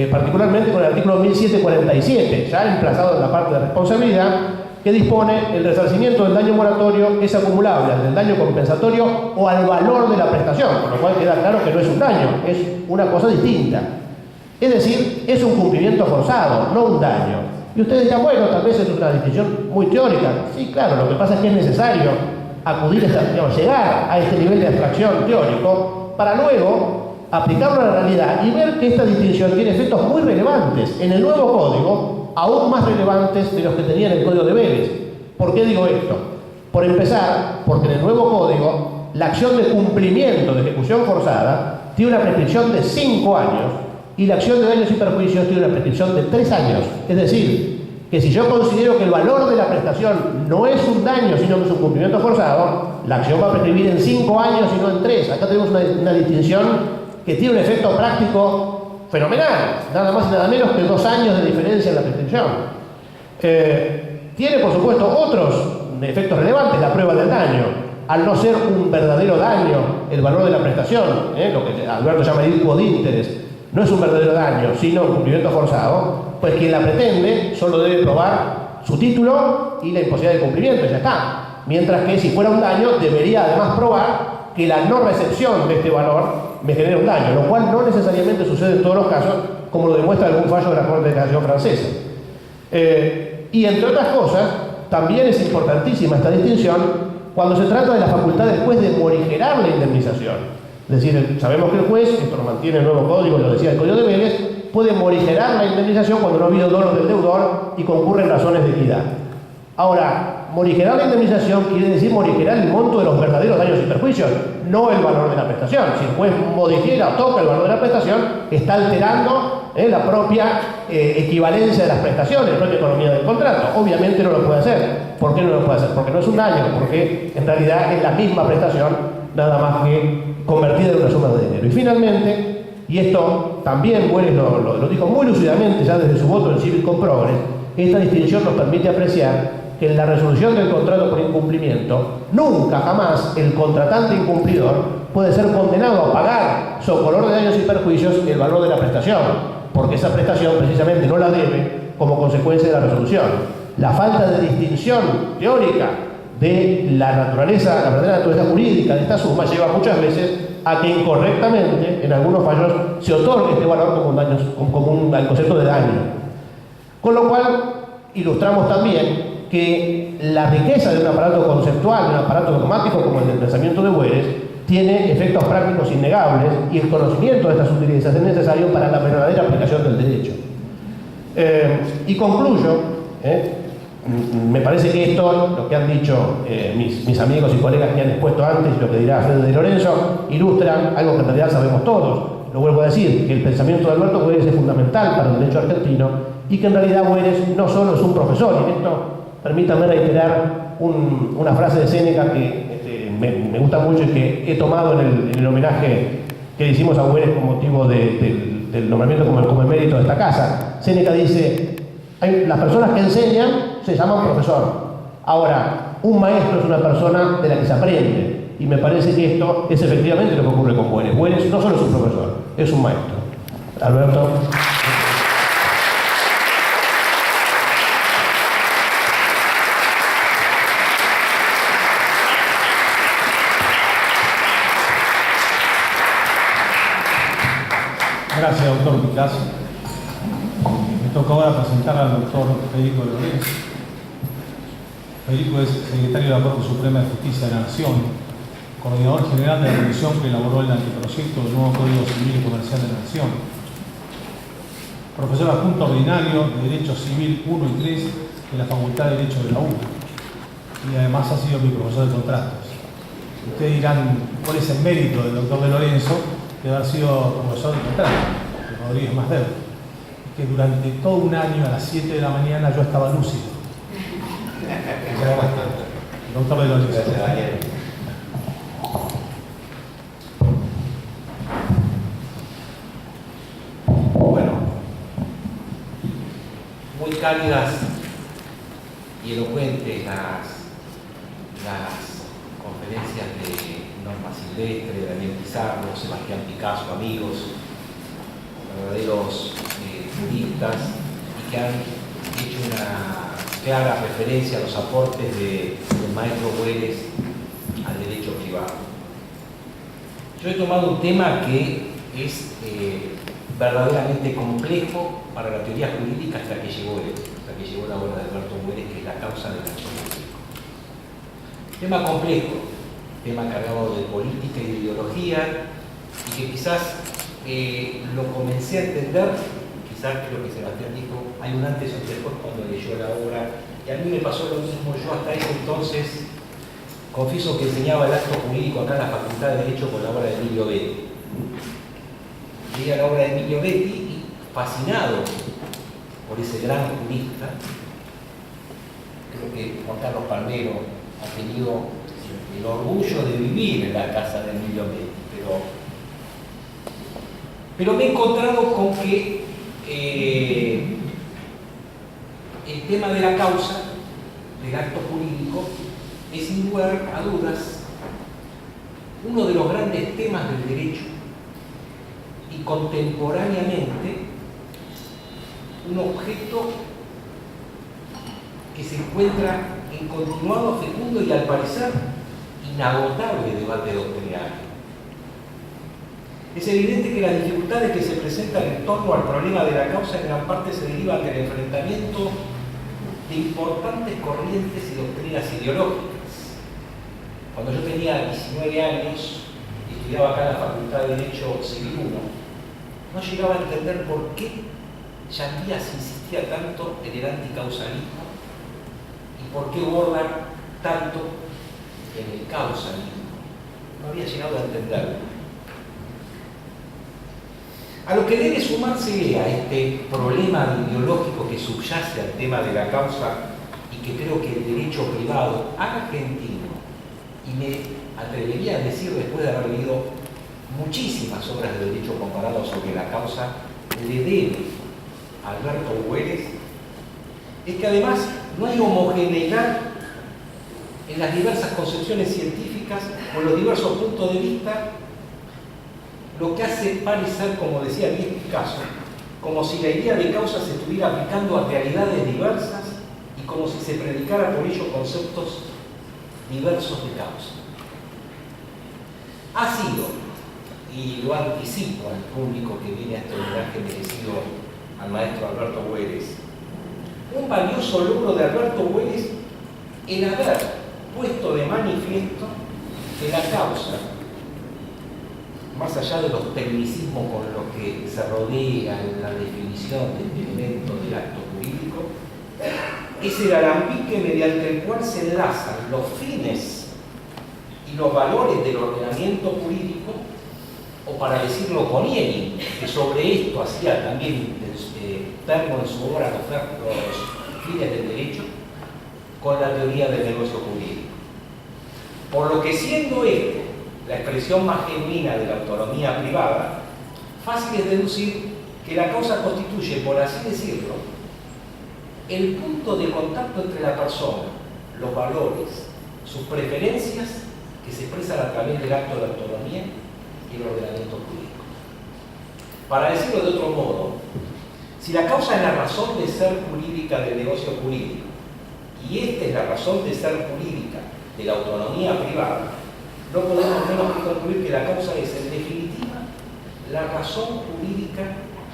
particularmente con el artículo 1747, ya emplazado en la parte de responsabilidad, que dispone el resarcimiento del daño moratorio es acumulable al del daño compensatorio o al valor de la prestación, con lo cual queda claro que no es un daño, es una cosa distinta. Es decir, es un cumplimiento forzado, no un daño. Y ustedes dirán, bueno, tal vez es una distinción muy teórica. Sí, claro, lo que pasa es que es necesario acudir a llegar a este nivel de abstracción teórico para luego aplicarlo a la realidad y ver que esta distinción tiene efectos muy relevantes en el nuevo código, aún más relevantes de los que tenía en el Código de Vélez. ¿Por qué digo esto? Por empezar, porque en el nuevo código la acción de cumplimiento de ejecución forzada tiene una prescripción de 5 años y la acción de daños y perjuicios tiene una prescripción de 3 años. Es decir, que si yo considero que el valor de la prestación no es un daño, sino que es un cumplimiento forzado, la acción va a prescribir en 5 años y no en 3. Acá tenemos una distinción que tiene un efecto práctico fenomenal, nada más y nada menos que 2 años de diferencia en la prescripción. Tiene, por supuesto, otros efectos relevantes, la prueba del daño. Al no ser un verdadero daño el valor de la prestación, lo que Alberto llama el quod interest, no es un verdadero daño, sino un cumplimiento forzado, pues quien la pretende solo debe probar su título y la imposibilidad de cumplimiento, y ya está. Mientras que si fuera un daño, debería además probar que la no recepción de este valor me genera un daño, lo cual no necesariamente sucede en todos los casos, como lo demuestra algún fallo de la Corte de Casación francesa. Y entre otras cosas, también es importantísima esta distinción cuando se trata de la facultad del juez de morigerar la indemnización. Es decir, sabemos que el juez, esto lo mantiene el nuevo código, lo decía el Código de Vélez, puede morigerar la indemnización cuando no ha habido dolo del deudor y concurren razones de equidad. Ahora, morigerar la indemnización quiere decir morigerar el monto de los verdaderos daños y perjuicios, no el valor de la prestación. Si el juez modifica o toca el valor de la prestación, está alterando la propia equivalencia de las prestaciones, la propia economía del contrato. Obviamente no lo puede hacer. ¿Por qué no lo puede hacer? Porque no es un daño, porque en realidad es la misma prestación, nada más que convertida en una suma de dinero. Y finalmente, y esto también Welles lo dijo muy lúcidamente ya desde su voto en Civil con Progress, esta distinción nos permite apreciar que en la resolución del contrato por incumplimiento, nunca jamás el contratante incumplidor puede ser condenado a pagar sobre valor de daños y perjuicios el valor de la prestación, porque esa prestación precisamente no la debe como consecuencia de la resolución. La falta de distinción teórica de la naturaleza, la verdadera naturaleza jurídica de esta suma lleva muchas veces a que incorrectamente, en algunos fallos, se otorgue este valor como un concepto de daño. Con lo cual, ilustramos también que la riqueza de un aparato conceptual, de un aparato dogmático como el del pensamiento de Welles, tiene efectos prácticos innegables y el conocimiento de estas sutilezas es necesario para la verdadera aplicación del derecho. Y concluyo, me parece que esto, lo que han dicho mis amigos y colegas que han expuesto antes, lo que dirá Fede de Lorenzo, ilustra algo que en realidad sabemos todos. Lo vuelvo a decir, que el pensamiento de Alberto Welles es fundamental para el derecho argentino y que en realidad Welles no solo es un profesor, y en esto permítanme reiterar una frase de Séneca que me gusta mucho y que he tomado en el homenaje que le hicimos a Welles con motivo del nombramiento como emérito de esta casa. Séneca dice: las personas que enseñan se llaman profesor. Ahora, un maestro es una persona de la que se aprende. Y me parece que esto es efectivamente lo que ocurre con Welles. Welles no solo es un profesor, es un maestro. Alberto. Gracias, doctor Picasso. Me toca ahora presentar al doctor Federico Lorenzo. Federico es secretario de la Corte Suprema de Justicia de la Nación, coordinador general de la comisión que elaboró el anteproyecto del nuevo Código Civil y Comercial de la Nación, profesor adjunto ordinario de Derecho Civil 1 y 3 de la Facultad de Derecho de la UBA, y además ha sido mi profesor de contratos. Ustedes dirán cuál es el mérito del doctor De Lorenzo de haber sido profesor de contratos, de Rodríguez Masdeu, que durante todo un año a las 7 de la mañana yo estaba lúcido. El doctor De Lorenzo. Gracias, Daniel. Bueno, muy cálidas y elocuentes las conferencias de Norma Silvestre, Daniel Pizarro, Sebastián Picasso, amigos, verdaderos juristas, y que han hecho una clara referencia a los aportes del maestro Güeres al derecho privado. Yo he tomado un tema que es verdaderamente complejo para la teoría jurídica hasta que llegó la obra de Alberto Güeres, que es la causa del acto público. Tema complejo, tema cargado de política y de ideología, y que quizás lo comencé a entender, quizás creo que Sebastián dijo, hay un antes y un después cuando leyó la obra, y a mí me pasó lo mismo. Yo hasta ese entonces, confieso que enseñaba el acto jurídico acá en la Facultad de Derecho con la obra de Emilio Betti. Leía la obra de Emilio Betti y fascinado por ese gran jurista, creo que Juan Carlos Palmero ha tenido el orgullo de vivir en la casa de Emilio Betti, pero me he encontrado con que el tema de la causa del acto jurídico es, sin lugar a dudas, uno de los grandes temas del derecho y contemporáneamente un objeto que se encuentra en continuado, fecundo y al parecer inagotable debate doctrinario. Es evidente que las dificultades que se presentan en torno al problema de la causa en gran parte se derivan del enfrentamiento de importantes corrientes y doctrinas ideológicas. Cuando yo tenía 19 años y estudiaba acá en la Facultad de Derecho Civil 1, no llegaba a entender por qué Yandias insistía tanto en el anticausalismo y por qué Borda tanto en el causalismo. No había llegado a entenderlo. A lo que debe sumarse a este problema ideológico que subyace al tema de la causa, y que creo que el derecho privado argentino, y me atrevería a decir después de haber leído muchísimas obras de derecho comparado sobre la causa, le debe a Alberto Güeres, es que además no hay homogeneidad en las diversas concepciones científicas o en los diversos puntos de vista, lo que hace parecer, como decía bien Picasso, como si la idea de causa se estuviera aplicando a realidades diversas y como si se predicara por ello conceptos diversos de causa. Ha sido, y lo anticipo al público que viene a este homenaje merecido al maestro Alberto Güeres, un valioso logro de Alberto Güeres el haber puesto de manifiesto que la causa, más allá de los tecnicismos con los que se rodea en la definición de este elemento del acto jurídico, es el alambique mediante el cual se enlazan los fines y los valores del ordenamiento jurídico, o para decirlo con Schelling, que sobre esto hacía también termo en su obra los fines del derecho, con la teoría del negocio jurídico. Por lo que, siendo este la expresión más genuina de la autonomía privada, fácil es deducir que la causa constituye, por así decirlo, el punto de contacto entre la persona, los valores, sus preferencias, que se expresan a través del acto de autonomía y el ordenamiento jurídico. Para decirlo de otro modo, si la causa es la razón de ser jurídica del negocio jurídico, y esta es la razón de ser jurídica de la autonomía privada, no podemos menos que concluir que la causa es, en definitiva, la razón jurídica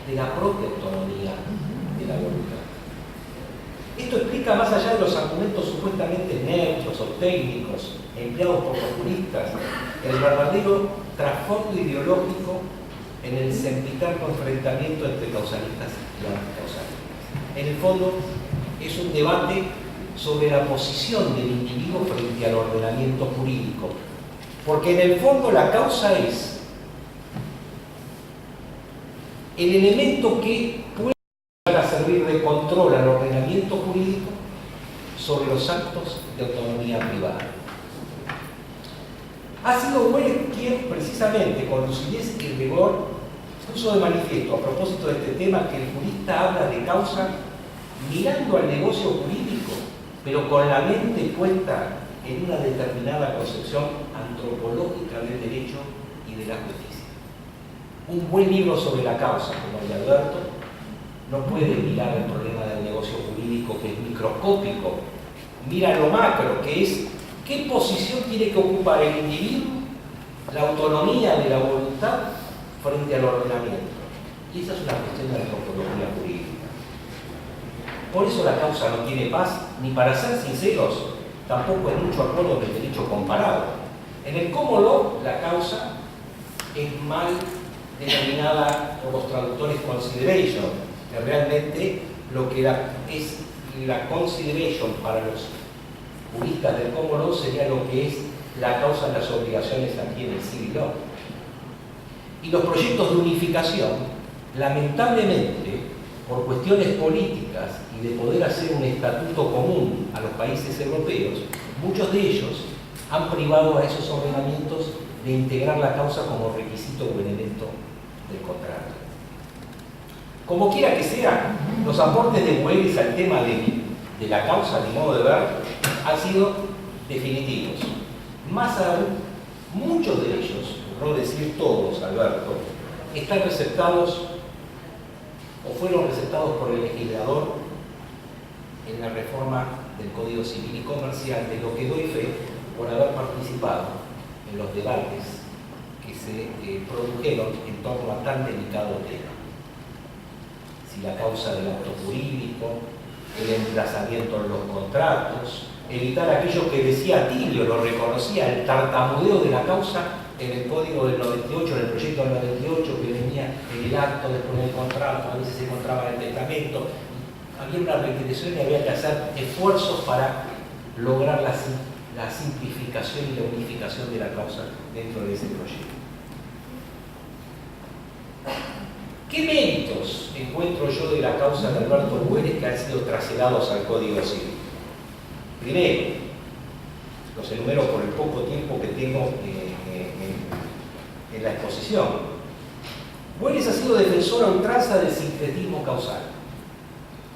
de la propia autonomía de la voluntad. Esto explica, más allá de los argumentos supuestamente neutros o técnicos empleados por los juristas, el verdadero trasfondo ideológico en el sempiterno enfrentamiento entre causalistas y anticausalistas. En el fondo, es un debate sobre la posición del individuo frente al ordenamiento jurídico, porque en el fondo la causa es el elemento que puede servir de control al ordenamiento jurídico sobre los actos de autonomía privada. Ha sido Welles quien, precisamente, con lucidez y rigor, puso de manifiesto, a propósito de este tema, que el jurista habla de causa mirando al negocio jurídico, pero con la mente puesta en una determinada concepción antropológica del derecho y de la justicia. Un buen libro sobre la causa, como el de Alberto, no puede mirar el problema del negocio jurídico, que es microscópico. Mira lo macro, que es qué posición tiene que ocupar el individuo, la autonomía de la voluntad frente al ordenamiento. Y esa es una cuestión de la antropología jurídica. Por eso la causa no tiene paz, ni, para ser sinceros, tampoco hay mucho acuerdo con el derecho comparado. En el common law, la causa es mal denominada por los traductores consideration, que realmente lo que es la consideration para los juristas del common law sería lo que es la causa de las obligaciones aquí en el civil law. Y los proyectos de unificación, lamentablemente, por cuestiones políticas y de poder hacer un estatuto común a los países europeos, muchos de ellos han privado a esos ordenamientos de integrar la causa como requisito o elemento del contrato. Como quiera que sea, los aportes de Welles al tema de la causa, a mi modo de ver, han sido definitivos. Más aún, muchos de ellos, por no decir todos, Alberto, están receptados o fueron receptados por el legislador en la reforma del Código Civil y Comercial, de lo que doy fe por haber participado en los debates que se produjeron en torno a tan delicado tema. Si la causa del acto jurídico, el emplazamiento de los contratos, evitar aquello que decía Atilio, lo reconocía, el tartamudeo de la causa en el Código del 98, en el proyecto del 98, que venía en el acto, después en el contrato, a veces se encontraba en el testamento. Había una repetición y había que hacer esfuerzos para lograr la simplificación y la unificación de la causa dentro de ese proyecto. ¿Qué méritos encuentro yo de la causa de Alberto Welles que han sido trasladados al Código Civil? Primero, los enumero por el poco tiempo que tengo en la exposición. Welles ha sido defensor a ultranza del sincretismo causal.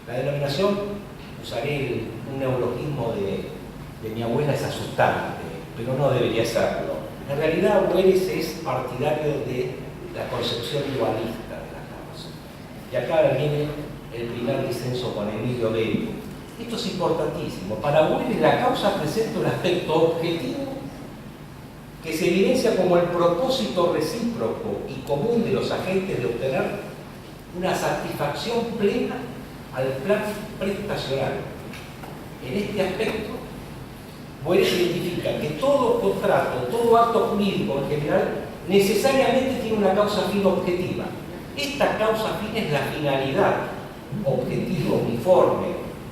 La denominación, usaré un neologismo de mi abuela, es asustante, pero no debería serlo. En realidad, Welles es partidario de la concepción igualista de la causa. Y acá viene el primer disenso con Emilio Belli. Esto es importantísimo. Para Welles, la causa presenta un aspecto objetivo que se evidencia como el propósito recíproco y común de los agentes de obtener una satisfacción plena al plan prestacional. En este aspecto, Welles identifica que todo contrato, todo acto jurídico en general, necesariamente tiene una causa fin objetiva. Esta causa fin es la finalidad objetiva, uniforme,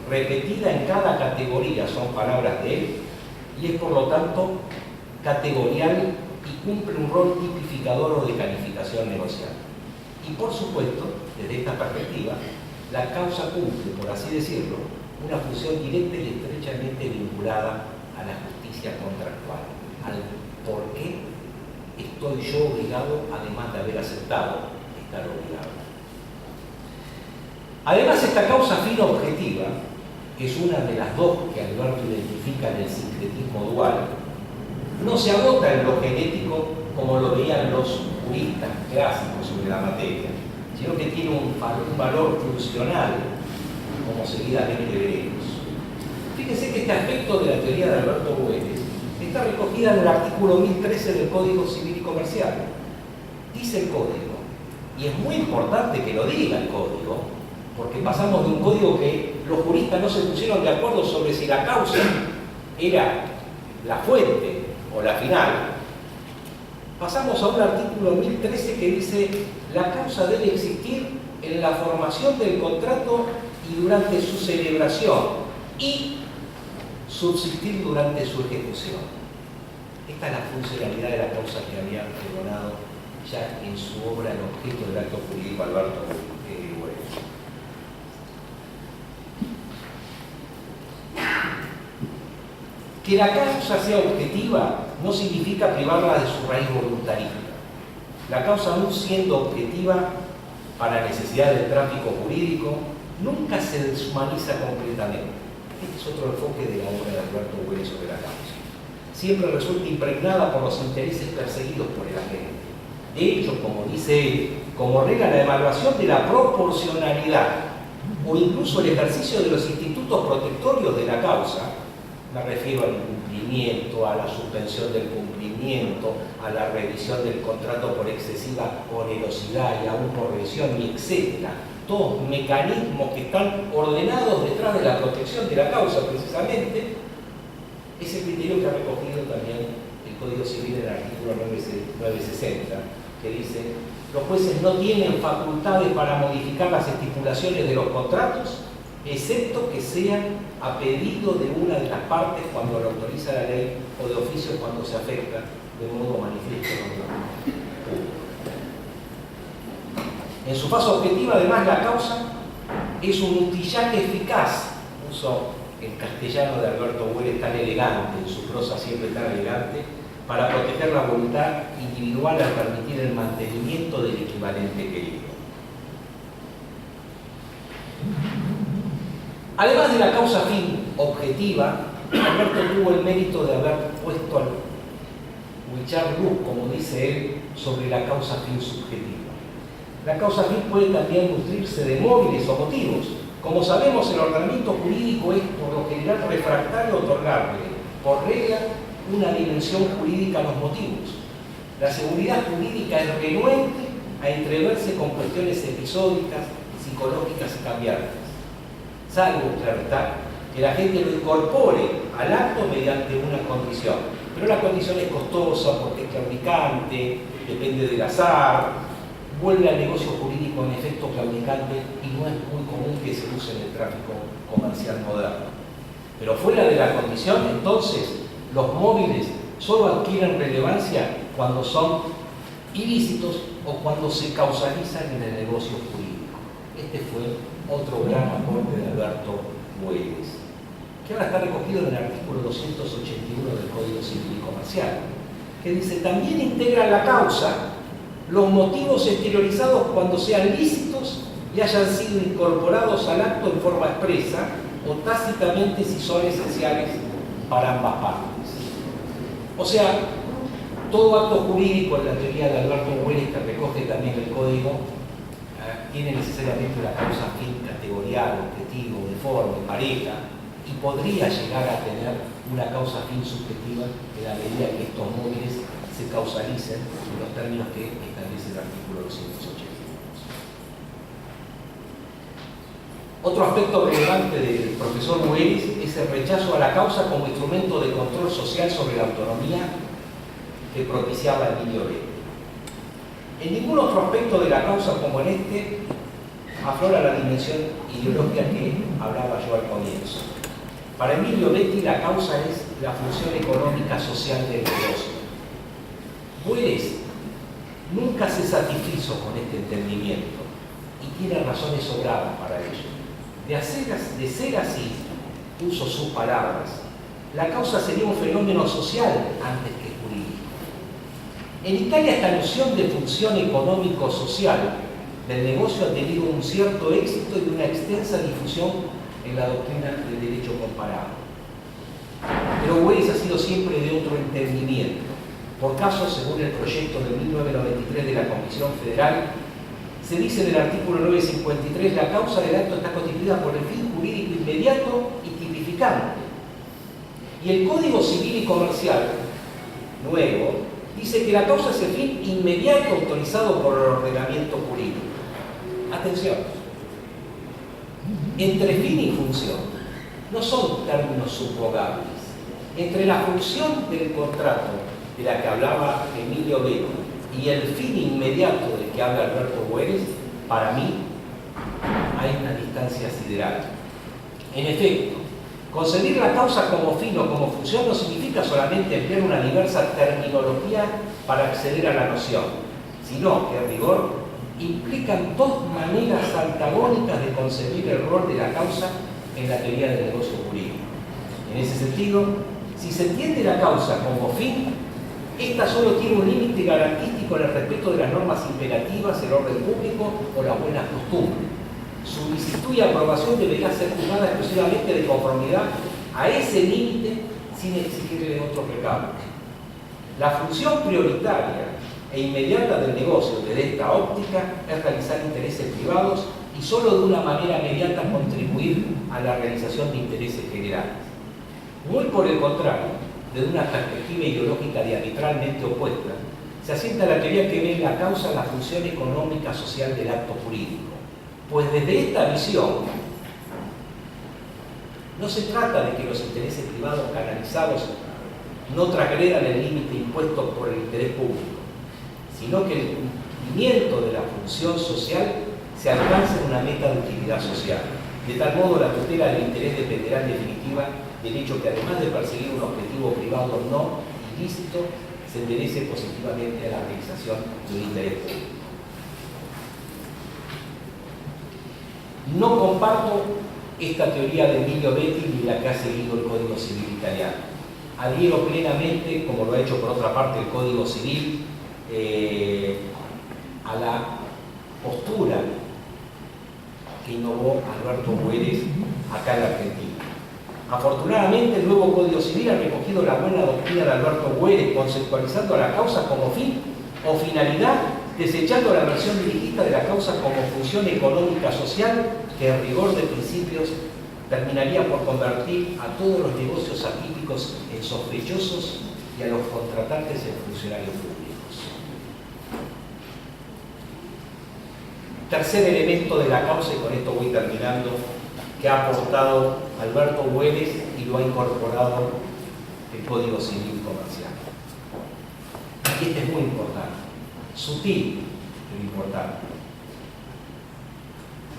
repetida en cada categoría, son palabras de él, y es por lo tanto categorial y cumple un rol tipificador o de calificación negocial. Y por supuesto, desde esta perspectiva, la causa cumple, por así decirlo, una función directa y estrechamente vinculada a la justicia contractual, al por qué estoy yo obligado, además de haber aceptado estar obligado. Además, esta causa fin objetiva, que es una de las dos que Alberto identifica en el sincretismo dual, no se agota en lo genético como lo veían los juristas clásicos sobre la materia, sino que tiene un valor funcional, como seguidamente veremos. Fíjense que este aspecto de la teoría de Alberto Welles está recogida en el artículo 1013 del Código Civil y Comercial. Dice el Código, y es muy importante que lo diga el Código, porque pasamos de un código que los juristas no se pusieron de acuerdo sobre si la causa era la fuente o la final, pasamos a un artículo 1013 que dice: la causa debe existir en la formación del contrato y durante su celebración, y subsistir durante su ejecución. Esta es la funcionalidad de la causa que había pregonado ya en su obra El objeto del acto jurídico Alberto Güeres. Que la causa sea objetiva no significa privarla de su raíz voluntarista. La causa, aún siendo objetiva para necesidad del tráfico jurídico, nunca se deshumaniza completamente. Este es otro enfoque de la obra de Alberto Güeres sobre la causa. Siempre resulta impregnada por los intereses perseguidos por el agente. De hecho, como dice él, como regla la evaluación de la proporcionalidad o incluso el ejercicio de los institutos protectorios de la causa, me refiero al incumplimiento, a la suspensión del cumplimiento, a la revisión del contrato por excesiva onerosidad y aún por revisión, y etcétera. Todos mecanismos que están ordenados detrás de la protección de la causa, precisamente, es el criterio que ha recogido también el Código Civil en el artículo 960, que dice: los jueces no tienen facultades para modificar las estipulaciones de los contratos, excepto que sean a pedido de una de las partes cuando lo autoriza la ley, o de oficio cuando se afecta de modo manifiesto. En su fase objetiva, además, la causa es un utillaje eficaz, uso el castellano de Alberto Güeres tan elegante, en su prosa siempre tan elegante, para proteger la voluntad individual al permitir el mantenimiento del equivalente querido. Además de la causa fin objetiva, Alberto tuvo el mérito de haber puesto al echar luz, como dice él, sobre la causa fin subjetiva. La causa fin puede también nutrirse de móviles o motivos. Como sabemos, el ordenamiento jurídico es por lo general refractario a otorgarle, por regla, una dimensión jurídica a los motivos. La seguridad jurídica es renuente a entreverse con cuestiones episódicas, psicológicas y cambiantes, salvo, claro está, que la gente lo incorpore al acto mediante una condición. Pero la condición es costosa porque es claudicante, depende del azar, vuelve al negocio jurídico en efecto claudicante y no es muy común que se use en el tráfico comercial moderno. Pero fuera de la condición, entonces, los móviles solo adquieren relevancia cuando son ilícitos o cuando se causalizan en el negocio jurídico. Este fue otro gran aporte de Alberto Güeres, que ahora está recogido en el artículo 281 del Código Civil y Comercial, que dice: también integran la causa los motivos exteriorizados cuando sean lícitos y hayan sido incorporados al acto en forma expresa o tácitamente si son esenciales para ambas partes. O sea, todo acto jurídico, en la teoría de Alberto Güeres, que recoge también el Código, tiene necesariamente una causa fin categorial, objetivo, deforme, pareja, y podría llegar a tener una causa fin subjetiva en la medida que estos móviles se causalicen en los términos que establece el artículo 280. Otro aspecto relevante del profesor Güeres es el rechazo a la causa como instrumento de control social sobre la autonomía que propiciaba Emilio Betti. En ningún otro aspecto de la causa como en este aflora la dimensión ideológica que hablaba yo al comienzo. Para Emilio Betti, la causa es la función económica social del negocio. Güeres nunca se satisfizo con este entendimiento y tiene razones sobradas para ello. De ser así, uso sus palabras, la causa sería un fenómeno social antes que jurídico. En Italia, esta noción de función económico-social del negocio ha tenido un cierto éxito y una extensa difusión en la doctrina del derecho comparado. Pero Güeres ha sido siempre de otro entendimiento. Por caso, según el proyecto de 1993 de la Comisión Federal, se dice en el artículo 953: la causa del acto está constituida por el fin jurídico inmediato y tipificante. Y el Código Civil y Comercial, nuevo, dice que la causa es el fin inmediato autorizado por el ordenamiento jurídico. Atención. Entre fin y función no son términos subrogables. Entre la función del contrato de la que hablaba Emilio Betti y el fin inmediato del que habla Alberto Boeres, para mí hay una distancia sideral. En efecto, concebir la causa como fin o como función no significa solamente emplear una diversa terminología para acceder a la noción, sino que, en rigor, implican dos maneras antagónicas de concebir el rol de la causa en la teoría del negocio jurídico. En ese sentido, si se entiende la causa como fin, esta solo tiene un límite garantístico en el respeto de las normas imperativas, el orden público o las buenas costumbres. Su licitud y aprobación debería ser juzgada exclusivamente de conformidad a ese límite sin exigirle otros recados. La función prioritaria e inmediata del negocio desde esta óptica es realizar intereses privados y solo de una manera inmediata contribuir a la realización de intereses generales. Muy por el contrario, desde una perspectiva ideológica diametralmente opuesta, se asienta la teoría que ve en la causa la función económica social del acto jurídico. Pues desde esta visión, no se trata de que los intereses privados canalizados no transgredan el límite impuesto por el interés público, sino que el cumplimiento de la función social se alcance en una meta de utilidad social. De tal modo, la tutela del interés dependerá en definitiva del hecho que, además de perseguir un objetivo privado no ilícito, se enderece positivamente a la realización de un interés público. No comparto esta teoría de Emilio Betti ni la que ha seguido el Código Civil italiano. Adhiero plenamente, como lo ha hecho por otra parte el Código Civil, a la postura que innovó Alberto Boeres acá en la Argentina. Afortunadamente, el nuevo Código Civil ha recogido la buena doctrina de Alberto Boeres, conceptualizando a la causa como fin o finalidad, desechando la versión dirigista de la causa como función económica social, que en rigor de principios terminaría por convertir a todos los negocios atípicos en sospechosos y a los contratantes en funcionarios públicos. Tercer elemento de la causa, y con esto voy terminando, que ha aportado Alberto Boeres y lo ha incorporado el Código Civil Comercial. Y este es muy importante, sutil, pero importante.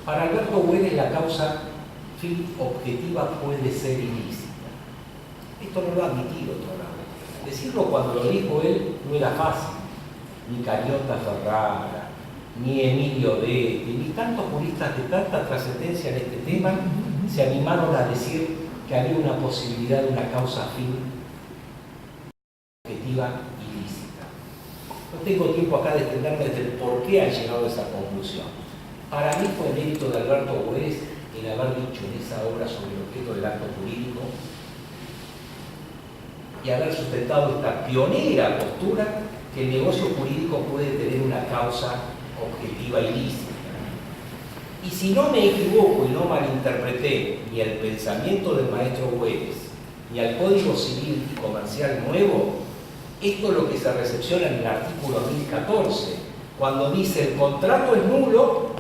Para Alberto Boeres la causa fin objetiva puede ser ilícita. Esto no lo ha admitido todavía. Decirlo cuando lo dijo él no era fácil. Ni Cañota Ferrara, ni Emilio Betti, ni tantos juristas de tanta trascendencia en este tema se animaron a decir que había una posibilidad de una causa fin objetiva ilícita. No tengo tiempo acá de extenderme desde el por qué han llegado a esa conclusión. Para mí fue mérito de Alberto Boeres el haber dicho en esa obra sobre el objeto del acto jurídico y haber sustentado esta pionera postura que el negocio jurídico puede tener una causa objetiva ilícita. Y si no me equivoco y no malinterpreté ni el pensamiento del maestro Boeres ni al Código Civil y Comercial nuevo, esto es lo que se recepciona en el artículo 1014, cuando dice el contrato es nulo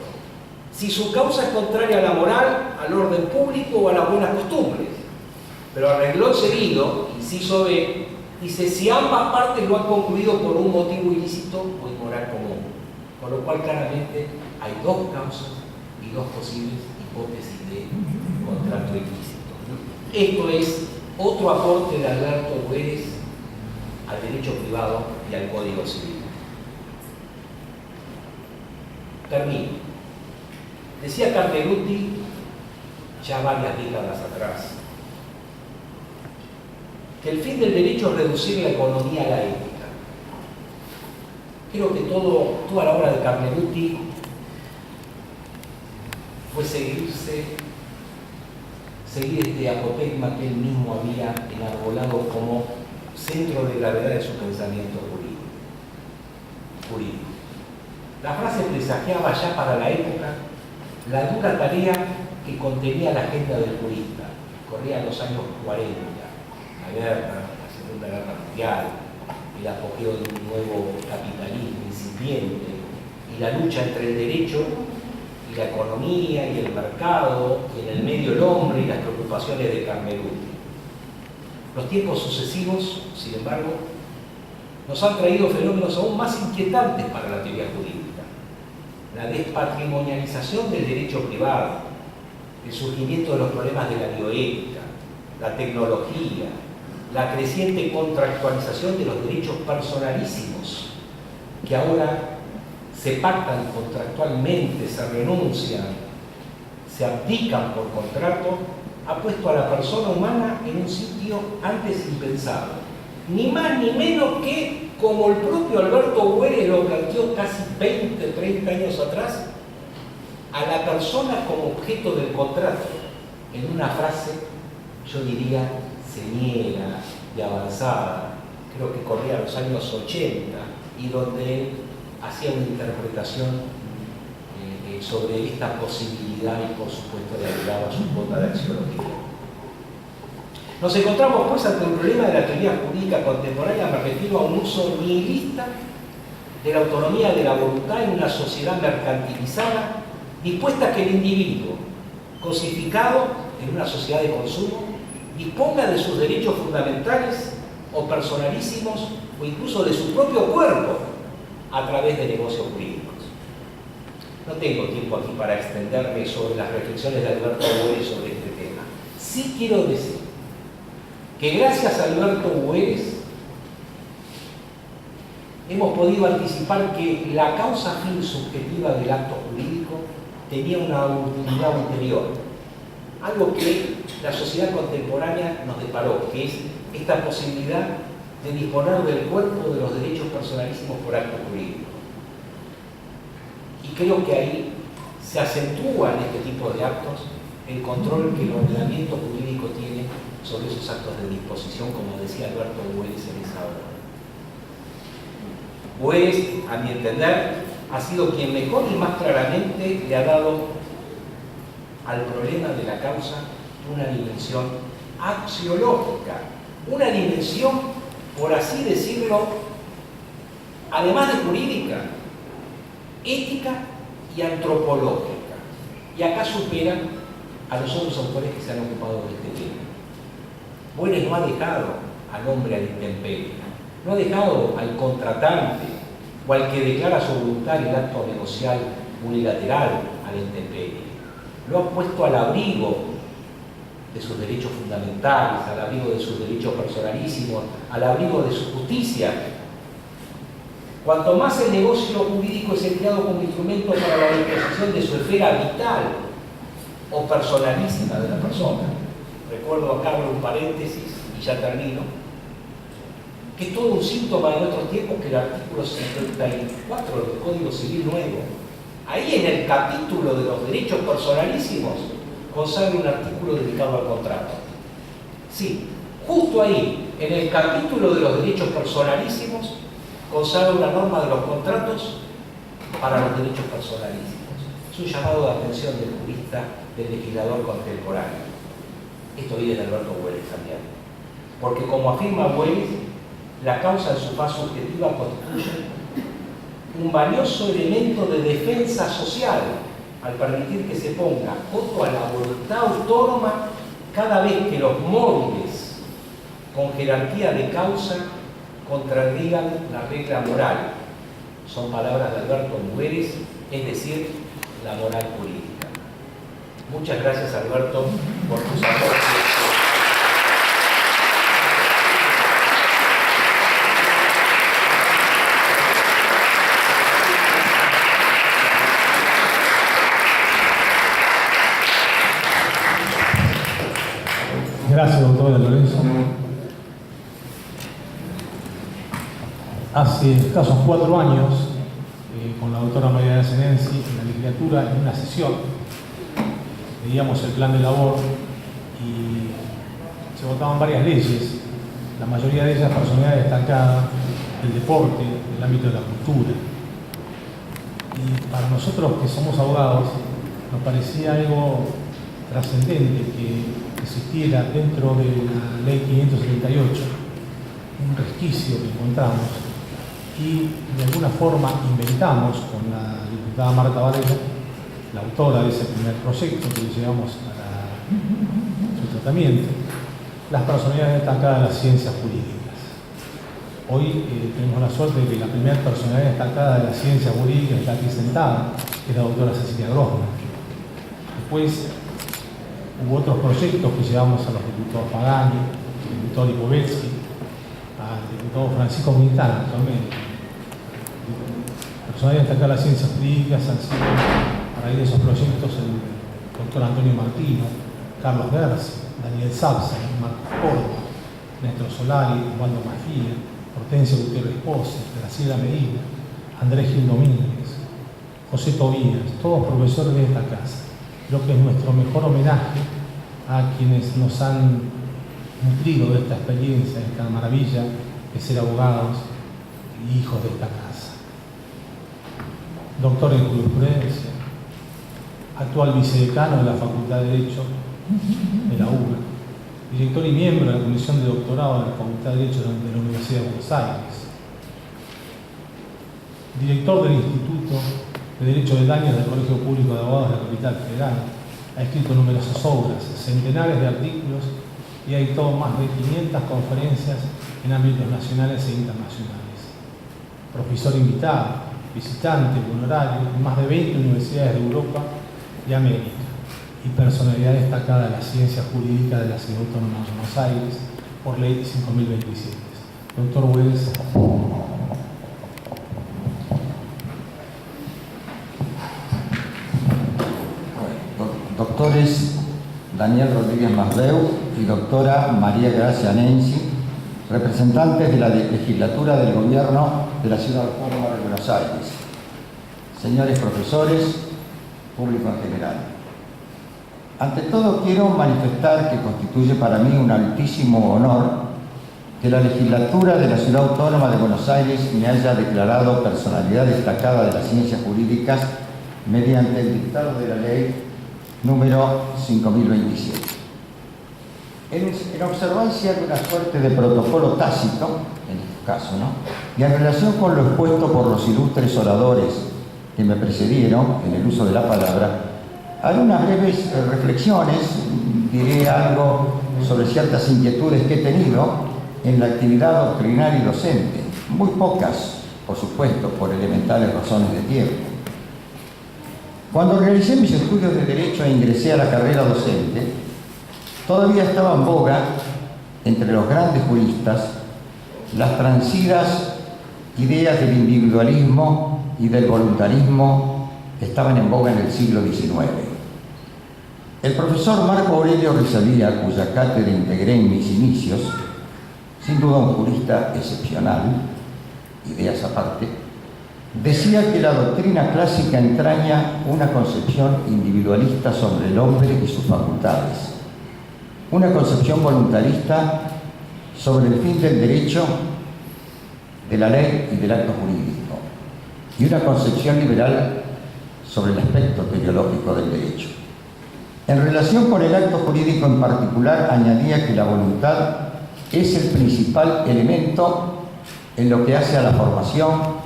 si su causa es contraria a la moral, al orden público o a las buenas costumbres. Pero a renglón seguido, inciso B, dice si ambas partes lo han concluido por un motivo ilícito o inmoral común. Con lo cual claramente hay dos causas y dos posibles hipótesis de contrato ilícito. Esto es otro aporte de Alberto Boeres al derecho privado y al Código Civil. Termino. Decía Carnelutti, ya varias décadas atrás, que el fin del derecho es reducir la economía a la ética. Creo que toda la obra de Carnelutti fue seguir este apotegma que él mismo había enarbolado como centro de gravedad de su pensamiento jurídico. La frase presagiaba ya para la época la dura tarea que contenía la agenda del jurista. Corrían los años 40, la guerra, la Segunda Guerra Mundial, el apogeo de un nuevo capitalismo incipiente y la lucha entre el derecho y la economía y el mercado, y en el medio el hombre y las preocupaciones de Carmeluti. Los tiempos sucesivos, sin embargo, nos han traído fenómenos aún más inquietantes para la teoría jurídica. La despatrimonialización del derecho privado, el surgimiento de los problemas de la bioética, la tecnología, la creciente contractualización de los derechos personalísimos, que ahora se pactan contractualmente, se renuncian, se abdican por contrato, ha puesto a la persona humana en un sitio antes impensado. Ni más ni menos que, como el propio Alberto Hueres lo planteó casi 20, 30 años atrás, a la persona como objeto del contrato, en una frase, yo diría, señera, de avanzada, creo que corría a los años 80, y donde él hacía una interpretación sobre esta posibilidad y por supuesto le agregaba su cuota de axiología. Nos encontramos pues ante un problema de la teoría jurídica contemporánea, me refiero a un uso nihilista de la autonomía de la voluntad en una sociedad mercantilizada, dispuesta a que el individuo, cosificado en una sociedad de consumo, disponga de sus derechos fundamentales o personalísimos o incluso de su propio cuerpo a través de negocios jurídicos. No tengo tiempo aquí para extenderme sobre las reflexiones de Alberto Hueres sobre este tema. Sí quiero decir que gracias a Alberto Hueres hemos podido anticipar que la causa fin subjetiva del acto jurídico tenía una utilidad ulterior, algo que la sociedad contemporánea nos deparó, que es esta posibilidad de disponer del cuerpo de los derechos personalísimos por acto jurídico. Y creo que ahí se acentúa en este tipo de actos el control que el ordenamiento jurídico tiene sobre esos actos de disposición, como decía Alberto Hueres en esa obra. Hueres, a mi entender, ha sido quien mejor y más claramente le ha dado al problema de la causa una dimensión axiológica, una dimensión, por así decirlo, además de jurídica, ética y antropológica. Y acá superan a los otros autores que se han ocupado de este tema. Hueres no ha dejado al hombre a la intemperie, no ha dejado al contratante o al que declara su voluntad en el acto negocial unilateral a la intemperie. Lo ha puesto al abrigo de sus derechos fundamentales, al abrigo de sus derechos personalísimos, al abrigo de su justicia. Cuanto más el negocio jurídico es empleado como instrumento para la disposición de su esfera vital o personalísima de la persona, recuerdo acá un paréntesis y ya termino, que es todo un síntoma en otros tiempos que el artículo 54 del Código Civil Nuevo, ahí en el capítulo de los derechos personalísimos, consagra un artículo dedicado al contrato. Sí, justo ahí, en el capítulo de los derechos personalísimos, consagra una norma de los contratos para los derechos personalísimos. Es un llamado de atención del jurista, del legislador contemporáneo. Esto viene de Alberto Hueres también. Porque como afirma Hueres, la causa en su faz subjetiva constituye un valioso elemento de defensa social al permitir que se ponga coto a la voluntad autónoma cada vez que los móviles con jerarquía de causa contradigan la regla moral. Son palabras de Alberto Hueres, es decir, la moral jurídica. Muchas gracias, Alberto, por tus aportes. Gracias, doctor de Lorenzo. Hace escasos 4 años, con la doctora María de Senenzi, en la legislatura, en una sesión, veíamos el plan de labor y se votaban varias leyes, la mayoría de ellas personalidad destacada, el deporte, el ámbito de la cultura. Y para nosotros que somos abogados, nos parecía algo trascendente que existiera dentro de la ley 578 un resquicio que encontramos y de alguna forma inventamos con la diputada Marta Varela la autora de ese primer proyecto que le llevamos para su tratamiento, las personalidades destacadas de las ciencias jurídicas. Hoy tenemos la suerte de que la primera personalidad destacada de la ciencia jurídica está aquí sentada, que es la doctora Cecilia Grossman. Después hubo otros proyectos que llevamos a los diputados Pagani, al diputado Lipovetsky, al diputado Francisco Quintana actualmente. Personalidades destacadas de las ciencias jurídicas han sido, a raíz de esos proyectos, el doctor Antonio Martino, Carlos Gersi, Daniel Sapsa, Marcos Córdoba, Néstor Solari, Osvaldo Mafía, Hortensia Gutiérrez Pose, Graciela Medina, Andrés Gil Domínguez, José Tobías, todos profesores de esta casa. Creo que es nuestro mejor homenaje a quienes nos han nutrido de esta experiencia, de esta maravilla de ser abogados y hijos de esta casa. Doctor en jurisprudencia, actual vicedecano de la Facultad de Derecho de la UBA, director y miembro de la Comisión de Doctorado de la Facultad de Derecho de la Universidad de Buenos Aires, director del Instituto de Derecho de Daños del Colegio Público de Abogados de la Capital Federal, ha escrito numerosas obras, centenares de artículos y ha dictado más de 500 conferencias en ámbitos nacionales e internacionales. Profesor invitado, visitante honorario en más de 20 universidades de Europa y América, y personalidad destacada de la ciencia jurídica de la Ciudad Autónoma de Buenos Aires por Ley 5027. Doctor Welles. Doctores Daniel Rodríguez Masdeu y doctora María Gracia Nenzi, representantes de la legislatura del Gobierno de la Ciudad Autónoma de Buenos Aires, señores profesores, público en general. Ante todo quiero manifestar que constituye para mí un altísimo honor que la legislatura de la Ciudad Autónoma de Buenos Aires me haya declarado personalidad destacada de las ciencias jurídicas mediante el dictado de la ley número 5027. En observancia de una suerte de protocolo tácito, en este caso, y en relación con lo expuesto por los ilustres oradores que me precedieron en el uso de la palabra, haré unas breves reflexiones, diré algo sobre ciertas inquietudes que he tenido en la actividad doctrinal y docente, muy pocas, por supuesto, por elementales razones de tiempo. Cuando realicé mis estudios de Derecho e ingresé a la carrera docente, todavía estaba en boga, entre los grandes juristas, las transidas ideas del individualismo y del voluntarismo que estaban en boga en el siglo XIX. El profesor Marco Aurelio Risalía, cuya cátedra integré en mis inicios, sin duda un jurista excepcional, ideas aparte, decía que la doctrina clásica entraña una concepción individualista sobre el hombre y sus facultades, una concepción voluntarista sobre el fin del derecho, de la ley y del acto jurídico, y una concepción liberal sobre el aspecto teleológico del derecho. En relación con el acto jurídico en particular, añadía que la voluntad es el principal elemento en lo que hace a la formación,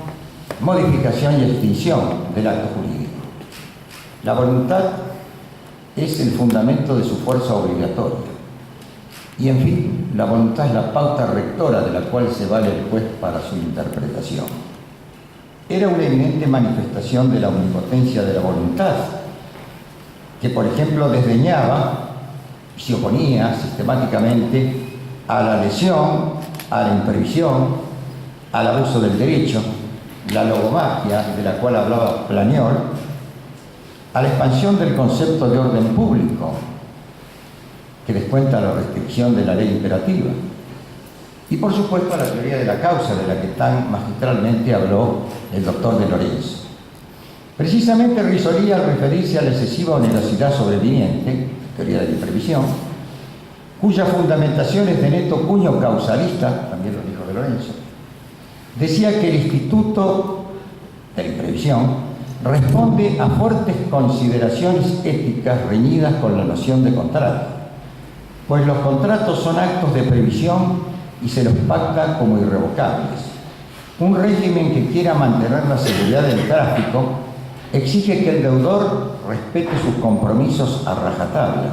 modificación y extinción del acto jurídico. La voluntad es el fundamento de su fuerza obligatoria. Y en fin, la voluntad es la pauta rectora de la cual se vale el juez para su interpretación. Era una evidente manifestación de la omnipotencia de la voluntad, que por ejemplo desdeñaba, se oponía sistemáticamente a la lesión, a la imprevisión, al abuso del derecho, la logomaquia de la cual hablaba Planiol, a la expansión del concepto de orden público, que descuenta la restricción de la ley imperativa, y por supuesto a la teoría de la causa, de la que tan magistralmente habló el doctor de Lorenzo. Precisamente Risolía, al referirse a la excesiva onerosidad sobreviniente, teoría de la imprevisión, cuya fundamentación es de neto cuño causalista, también lo dijo de Lorenzo, decía que el instituto de la imprevisión responde a fuertes consideraciones éticas reñidas con la noción de contrato, pues los contratos son actos de previsión y se los pacta como irrevocables. Un régimen que quiera mantener la seguridad del tráfico exige que el deudor respete sus compromisos a rajatabla,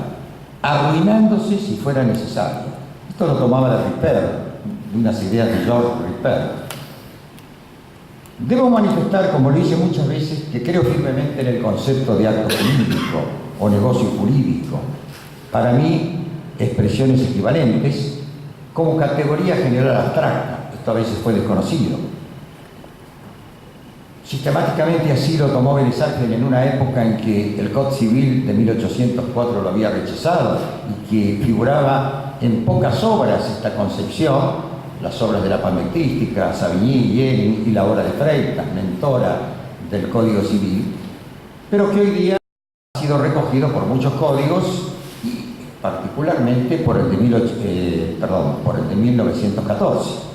arruinándose si fuera necesario. Esto lo tomaba de Ripper, de unas ideas de George Ripper. Debo manifestar, como lo hice muchas veces, que creo firmemente en el concepto de acto jurídico o negocio jurídico. Para mí, expresiones equivalentes como categoría general abstracta. Esto a veces fue desconocido. Sistemáticamente así lo tomó Vélez Arfiel en una época en que el Código Civil de 1804 lo había rechazado y que figuraba en pocas obras esta concepción, las obras de la pamectística, Savigny, Yering y la obra de Freitas, mentora del Código Civil, pero que hoy día ha sido recogido por muchos códigos y particularmente por el de 1914.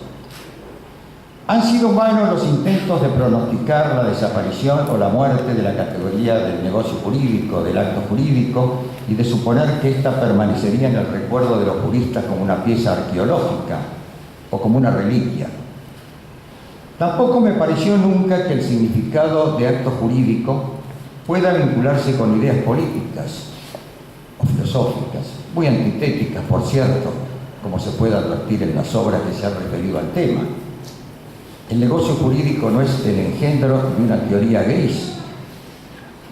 Han sido vanos los intentos de pronosticar la desaparición o la muerte de la categoría del negocio jurídico, del acto jurídico, y de suponer que ésta permanecería en el recuerdo de los juristas como una pieza arqueológica o como una reliquia. Tampoco me pareció nunca que el significado de acto jurídico pueda vincularse con ideas políticas o filosóficas, muy antitéticas, por cierto, como se puede advertir en las obras que se han referido al tema. El negocio jurídico no es el engendro de una teoría gris,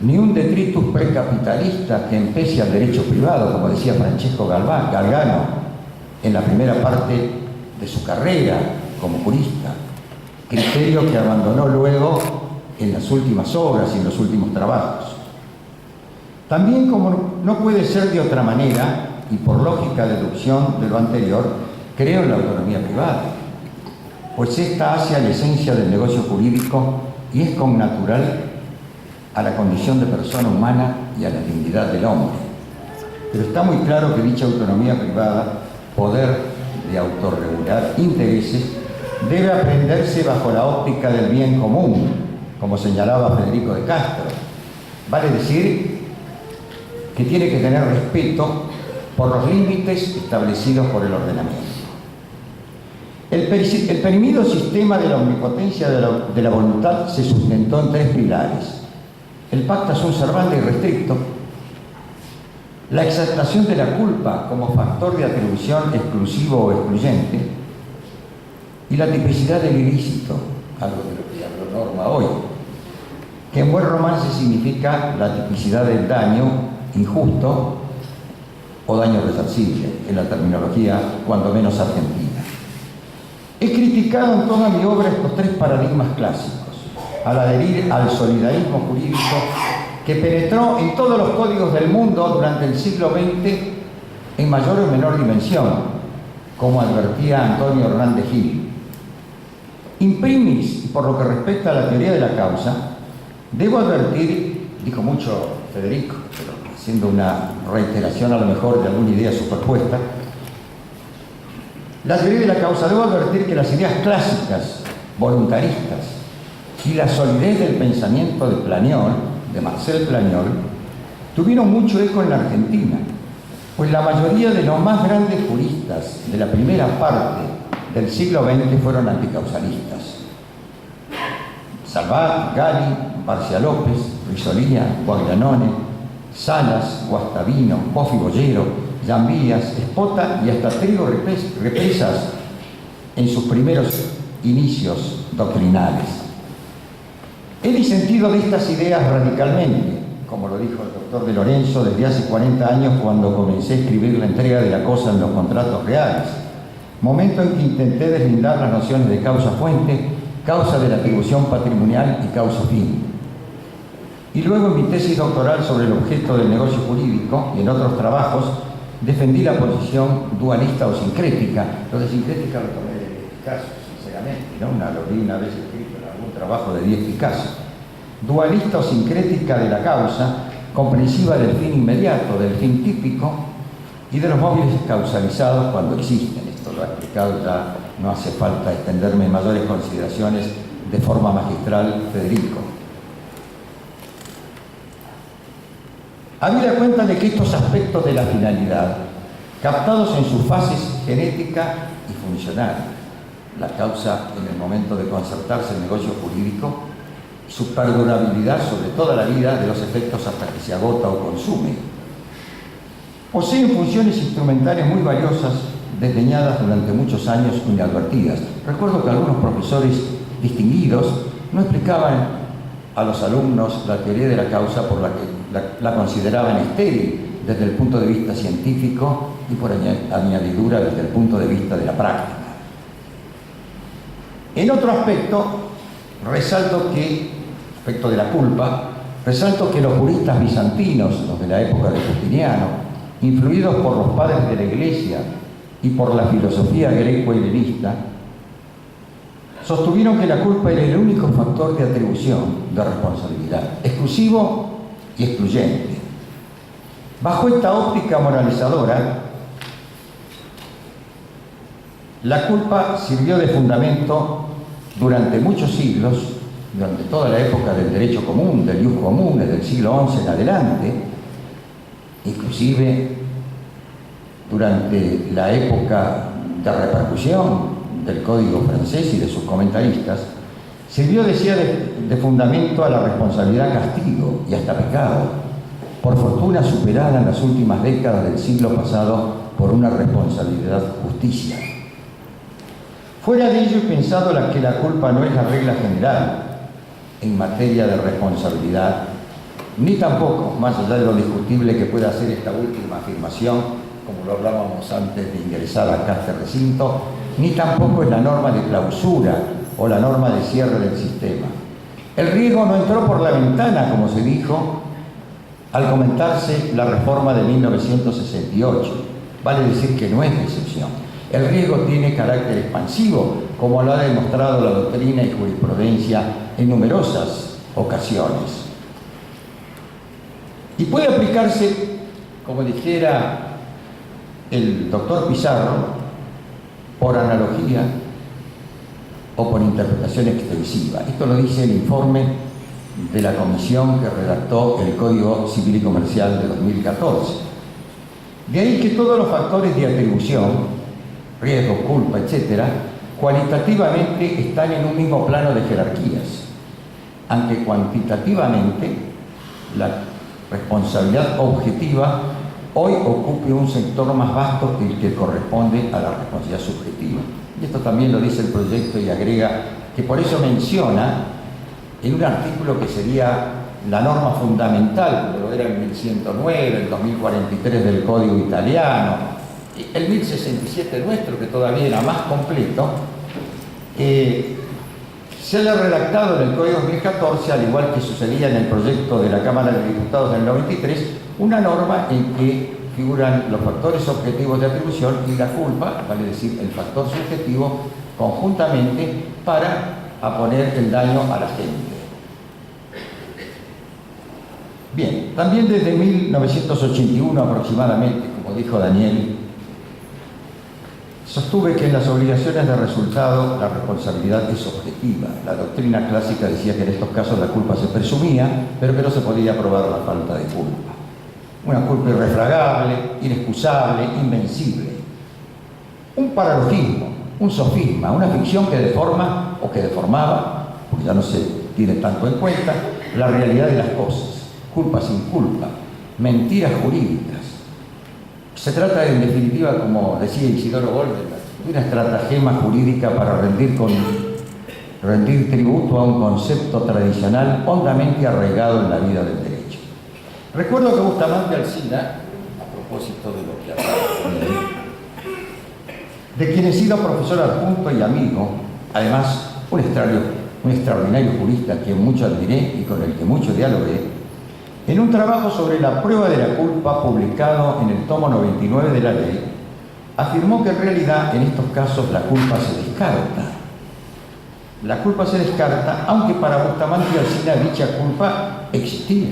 ni un detritus precapitalista que empece al derecho privado, como decía Francesco Galgano en la primera parte de su carrera como jurista, criterio que abandonó luego en las últimas obras y en los últimos trabajos. También, como no puede ser de otra manera, y por lógica deducción de lo anterior, creo en la autonomía privada, pues esta hace a la esencia del negocio jurídico y es connatural a la condición de persona humana y a la dignidad del hombre. Pero está muy claro que dicha autonomía privada, poder de autorregular intereses, debe aprenderse bajo la óptica del bien común, como señalaba Federico de Castro. Vale decir que tiene que tener respeto por los límites establecidos por el ordenamiento. El perimido sistema de la omnipotencia de la voluntad se sustentó en tres pilares: el pacta sunt servanda irrestricto, la exaltación de la culpa como factor de atribución exclusivo o excluyente, y la tipicidad del ilícito, algo de lo que habló Norma hoy, que en buen romance significa la tipicidad del daño injusto o daño resarcible, en la terminología cuando menos argentina. He criticado en toda mi obra estos tres paradigmas clásicos, al adherir al solidarismo jurídico que penetró en todos los códigos del mundo durante el siglo XX en mayor o menor dimensión, como advertía Antonio Hernández Gil. Imprimis, por lo que respecta a la teoría de la causa, debo advertir, dijo mucho Federico, pero haciendo una reiteración a lo mejor de alguna idea superpuesta, la teoría de la causa, debo advertir que las ideas clásicas, voluntaristas, y la solidez del pensamiento de Planiol, de Marcel Planiol, tuvieron mucho eco en la Argentina, pues la mayoría de los más grandes juristas de la primera parte del siglo XX fueron anticausalistas. Salvat, Gali, Barcia López, Risolía, Guaglianone, Salas, Guastavino, Boffi Bollero, Llambías, Espota y hasta Trigo Represas en sus primeros inicios doctrinales. He disentido de estas ideas radicalmente, como lo dijo el doctor de Lorenzo, desde hace 40 años cuando comencé a escribir la entrega de la cosa en los contratos reales, momento en que intenté deslindar las nociones de causa-fuente, causa de la atribución patrimonial y causa-fin. Y luego en mi tesis doctoral sobre el objeto del negocio jurídico y en otros trabajos defendí la posición dualista o sincrética. Lo de sincrética lo tomé de Picasso, sinceramente, ¿no? Lo vi una vez escrito en algún trabajo de 10 Picasso. Dualista o sincrética de la causa, comprensiva del fin inmediato, del fin típico y de los móviles causalizados cuando existen. Esto lo ha explicado ya, no hace falta extenderme en mayores consideraciones de forma magistral Federico. Habida cuenta de que estos aspectos de la finalidad, captados en sus fases genética y funcional, la causa en el momento de concertarse el negocio jurídico, su perdurabilidad sobre toda la vida de los efectos hasta que se agota o consume. Poseen funciones instrumentales muy valiosas, desdeñadas durante muchos años inadvertidas. Recuerdo que algunos profesores distinguidos no explicaban a los alumnos la teoría de la causa por la que la consideraban estéril desde el punto de vista científico y por añadidura desde el punto de vista de la práctica. En otro aspecto, respecto de la culpa, resalto que los juristas bizantinos, los de la época de Justiniano, influidos por los padres de la Iglesia y por la filosofía greco-helenista, sostuvieron que la culpa era el único factor de atribución de responsabilidad, exclusivo y excluyente. Bajo esta óptica moralizadora, la culpa sirvió de fundamento durante muchos siglos, durante toda la época del derecho común, del ius común, del siglo XI en adelante, inclusive durante la época de repercusión del Código francés y de sus comentaristas, sirvió, decía, de fundamento a la responsabilidad castigo y hasta pecado, por fortuna superada en las últimas décadas del siglo pasado por una responsabilidad justicia. Fuera de ello, he pensado que la culpa no es la regla general en materia de responsabilidad, ni tampoco, más allá de lo discutible que pueda ser esta última afirmación, como lo hablábamos antes de ingresar acá a este recinto, ni tampoco es la norma de clausura o la norma de cierre del sistema. El riesgo no entró por la ventana, como se dijo al comentarse la reforma de 1968. Vale decir que no es de excepción. El riesgo tiene carácter expansivo, como lo ha demostrado la doctrina y jurisprudencia en numerosas ocasiones. Y puede aplicarse, como dijera el doctor Pizarro, por analogía o por interpretación extensiva. Esto lo dice el informe de la comisión que redactó el Código Civil y Comercial de 2014. De ahí que todos los factores de atribución, riesgo, culpa, etcétera, cualitativamente están en un mismo plano de jerarquías, aunque cuantitativamente la responsabilidad objetiva hoy ocupe un sector más vasto que el que corresponde a la responsabilidad subjetiva. Y esto también lo dice el proyecto y agrega que por eso menciona en un artículo que sería la norma fundamental, como lo era el 1109, el 2043 del Código Italiano, el 1067 nuestro, que todavía era más completo, se haya redactado en el Código 2014, al igual que sucedía en el proyecto de la Cámara de Diputados del 93, una norma en que figuran los factores objetivos de atribución y la culpa, vale decir, el factor subjetivo, conjuntamente para poner el daño a la gente. Bien, también desde 1981 aproximadamente, como dijo Daniel, sostuve que en las obligaciones de resultado la responsabilidad es objetiva. La doctrina clásica decía que en estos casos la culpa se presumía, pero que no se podía probar la falta de culpa. Una culpa irrefragable, inexcusable, invencible. Un paralogismo, un sofisma, una ficción que deforma o que deformaba, porque ya no se tiene tanto en cuenta, la realidad de las cosas. Culpa sin culpa, mentiras jurídicas. Se trata, en definitiva, como decía Isidoro Goldberg, de una estratagema jurídica para rendir tributo a un concepto tradicional hondamente arraigado en la vida del derecho. Recuerdo que Bustamante Alsina, a propósito de lo que hablaba, de quien he sido profesor adjunto y amigo, además un extraordinario jurista que mucho admiré y con el que mucho dialogué, en un trabajo sobre la prueba de la culpa publicado en el tomo 99 de la ley, afirmó que en realidad en estos casos la culpa se descarta. La culpa se descarta, aunque para Bustamante Alsina dicha culpa existía.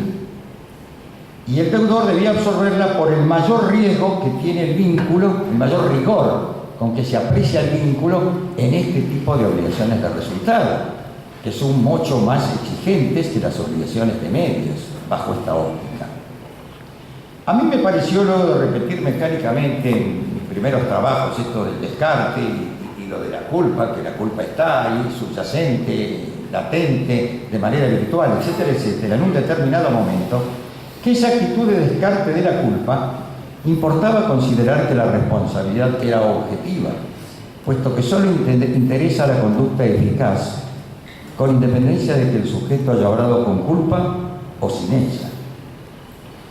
Y el deudor debía absorberla por el mayor riesgo que tiene el vínculo, el mayor rigor con que se aprecia el vínculo en este tipo de obligaciones de resultado, que son mucho más exigentes que las obligaciones de medios, bajo esta óptica. A mí me pareció, luego de repetir mecánicamente en mis primeros trabajos esto del descarte y lo de la culpa, que la culpa está ahí subyacente latente, de manera virtual, etcétera, etcétera, en un determinado momento, que esa actitud de descarte de la culpa importaba considerar que la responsabilidad era objetiva, puesto que solo interesa la conducta eficaz, con independencia de que el sujeto haya obrado con culpa o sin ella.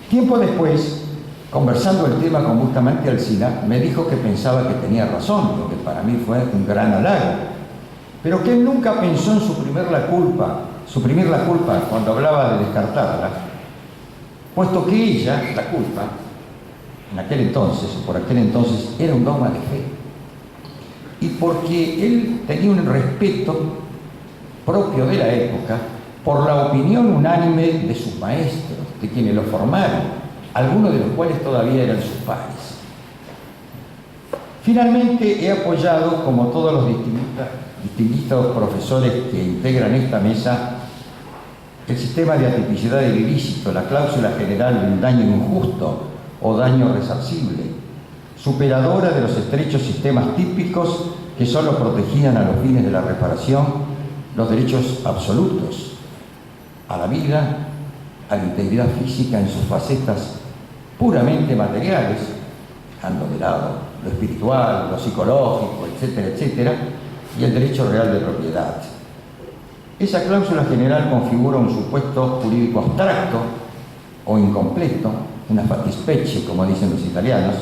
Tiempo después, conversando el tema con Bustamante Alsina, me dijo que pensaba que tenía razón, lo que para mí fue un gran halago, pero que él nunca pensó en suprimir la culpa cuando hablaba de descartarla, puesto que ella, la culpa, en aquel entonces, o por aquel entonces, era un dogma de fe. Y porque él tenía un respeto propio de la época por la opinión unánime de sus maestros, de quienes lo formaron, algunos de los cuales todavía eran sus pares. Finalmente he apoyado, como todos los distinguidos profesores que integran esta mesa, el sistema de atipicidad del ilícito, la cláusula general del daño injusto o daño resarcible, superadora de los estrechos sistemas típicos que solo protegían a los fines de la reparación los derechos absolutos a la vida, a la integridad física en sus facetas puramente materiales, dejando de lado lo espiritual, lo psicológico, etcétera, etcétera, y el derecho real de propiedad. Esa cláusula general configura un supuesto jurídico abstracto o incompleto, una fattispecie, como dicen los italianos,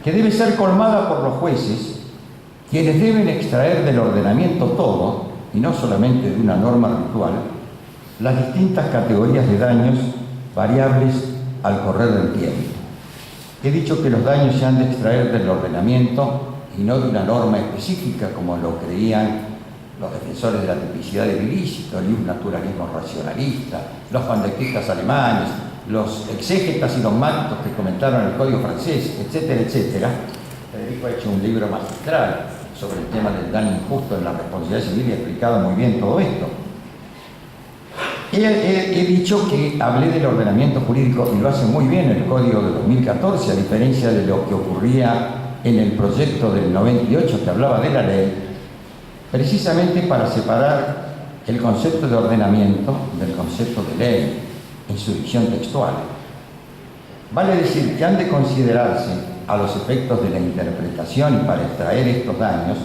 que debe ser colmada por los jueces, quienes deben extraer del ordenamiento todo, y no solamente de una norma ritual, las distintas categorías de daños variables al correr del tiempo. He dicho que los daños se han de extraer del ordenamiento y no de una norma específica, como lo creían los defensores de la tipicidad del ilícito, el naturalismo racionalista, los pandequistas alemanes, los exégetas y los mactos que comentaron el Código francés, etcétera, etcétera. Federico ha hecho un libro magistral sobre el tema del daño injusto en la responsabilidad civil y ha explicado muy bien todo esto. He dicho que hablé del ordenamiento jurídico y lo hace muy bien el Código de 2014, a diferencia de lo que ocurría en el proyecto del 98 que hablaba de la ley, precisamente para separar el concepto de ordenamiento del concepto de ley en su dicción textual. Vale decir que han de considerarse, a los efectos de la interpretación y para extraer estos daños,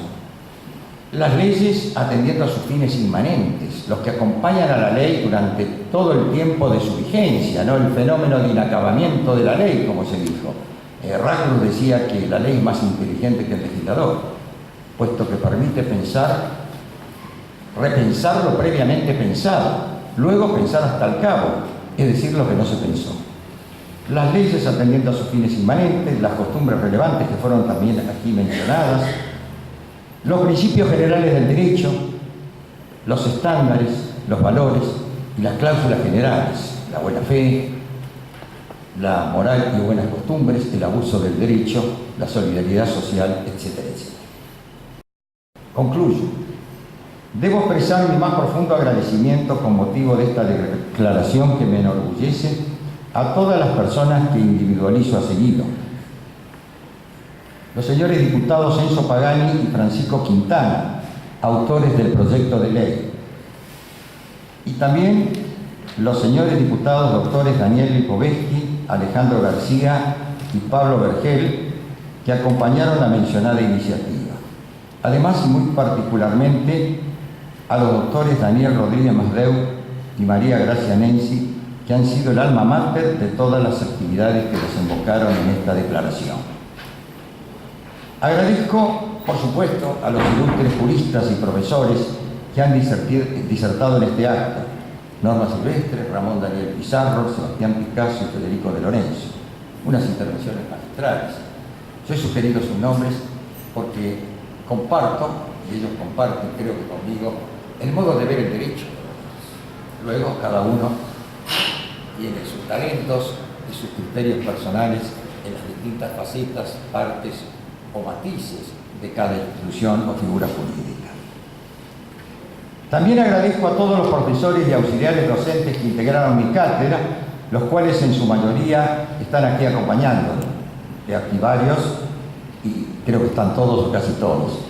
las leyes atendiendo a sus fines inmanentes, los que acompañan a la ley durante todo el tiempo de su vigencia, ¿no? El fenómeno de inacabamiento de la ley, como se dijo. Heraclius decía que la ley es más inteligente que el legislador, puesto que permite repensar lo previamente pensado, luego pensar hasta el cabo, es decir, lo que no se pensó. Las leyes atendiendo a sus fines inmanentes, las costumbres relevantes que fueron también aquí mencionadas, los principios generales del derecho, los estándares, los valores y las cláusulas generales, la buena fe, la moral y buenas costumbres, el abuso del derecho, la solidaridad social, etcétera, etcétera. Concluyo. Debo expresar mi más profundo agradecimiento con motivo de esta declaración que me enorgullece a todas las personas que individualizo a seguido. Los señores diputados Enzo Pagani y Francisco Quintana, autores del proyecto de ley. Y también los señores diputados doctores Daniel Lipovetsky, Alejandro García y Pablo Vergel, que acompañaron la mencionada iniciativa. Además, y muy particularmente, a los doctores Daniel Rodríguez Masdeu y María Gracia Nenzi, que han sido el alma mater de todas las actividades que desembocaron en esta declaración. Agradezco, por supuesto, a los ilustres juristas y profesores que han disertado en este acto: Norma Silvestre, Ramón Daniel Pizarro, Sebastián Picasso y Federico de Lorenzo. Unas intervenciones magistrales. Yo he sugerido sus nombres porque comparto, y ellos comparten, creo que conmigo, el modo de ver el derecho. Luego, cada uno tiene sus talentos y sus criterios personales en las distintas facetas, partes o matices de cada institución o figura jurídica. También agradezco a todos los profesores y auxiliares docentes que integraron mi cátedra, los cuales en su mayoría están aquí acompañándonos. De aquí varios, y creo que están todos o casi todos.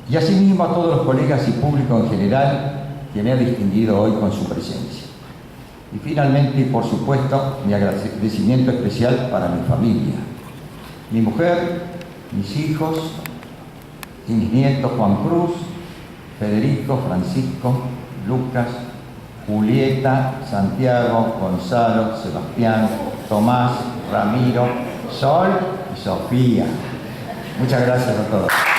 y asimismo a todos los colegas y público en general que me ha distinguido hoy con su presencia. Y finalmente, y por supuesto, mi agradecimiento especial para mi familia, mi mujer, mis hijos y mis nietos Juan Cruz, Federico, Francisco, Lucas, Julieta, Santiago, Gonzalo, Sebastián, Tomás, Ramiro, Sol y Sofía. Muchas gracias a todos.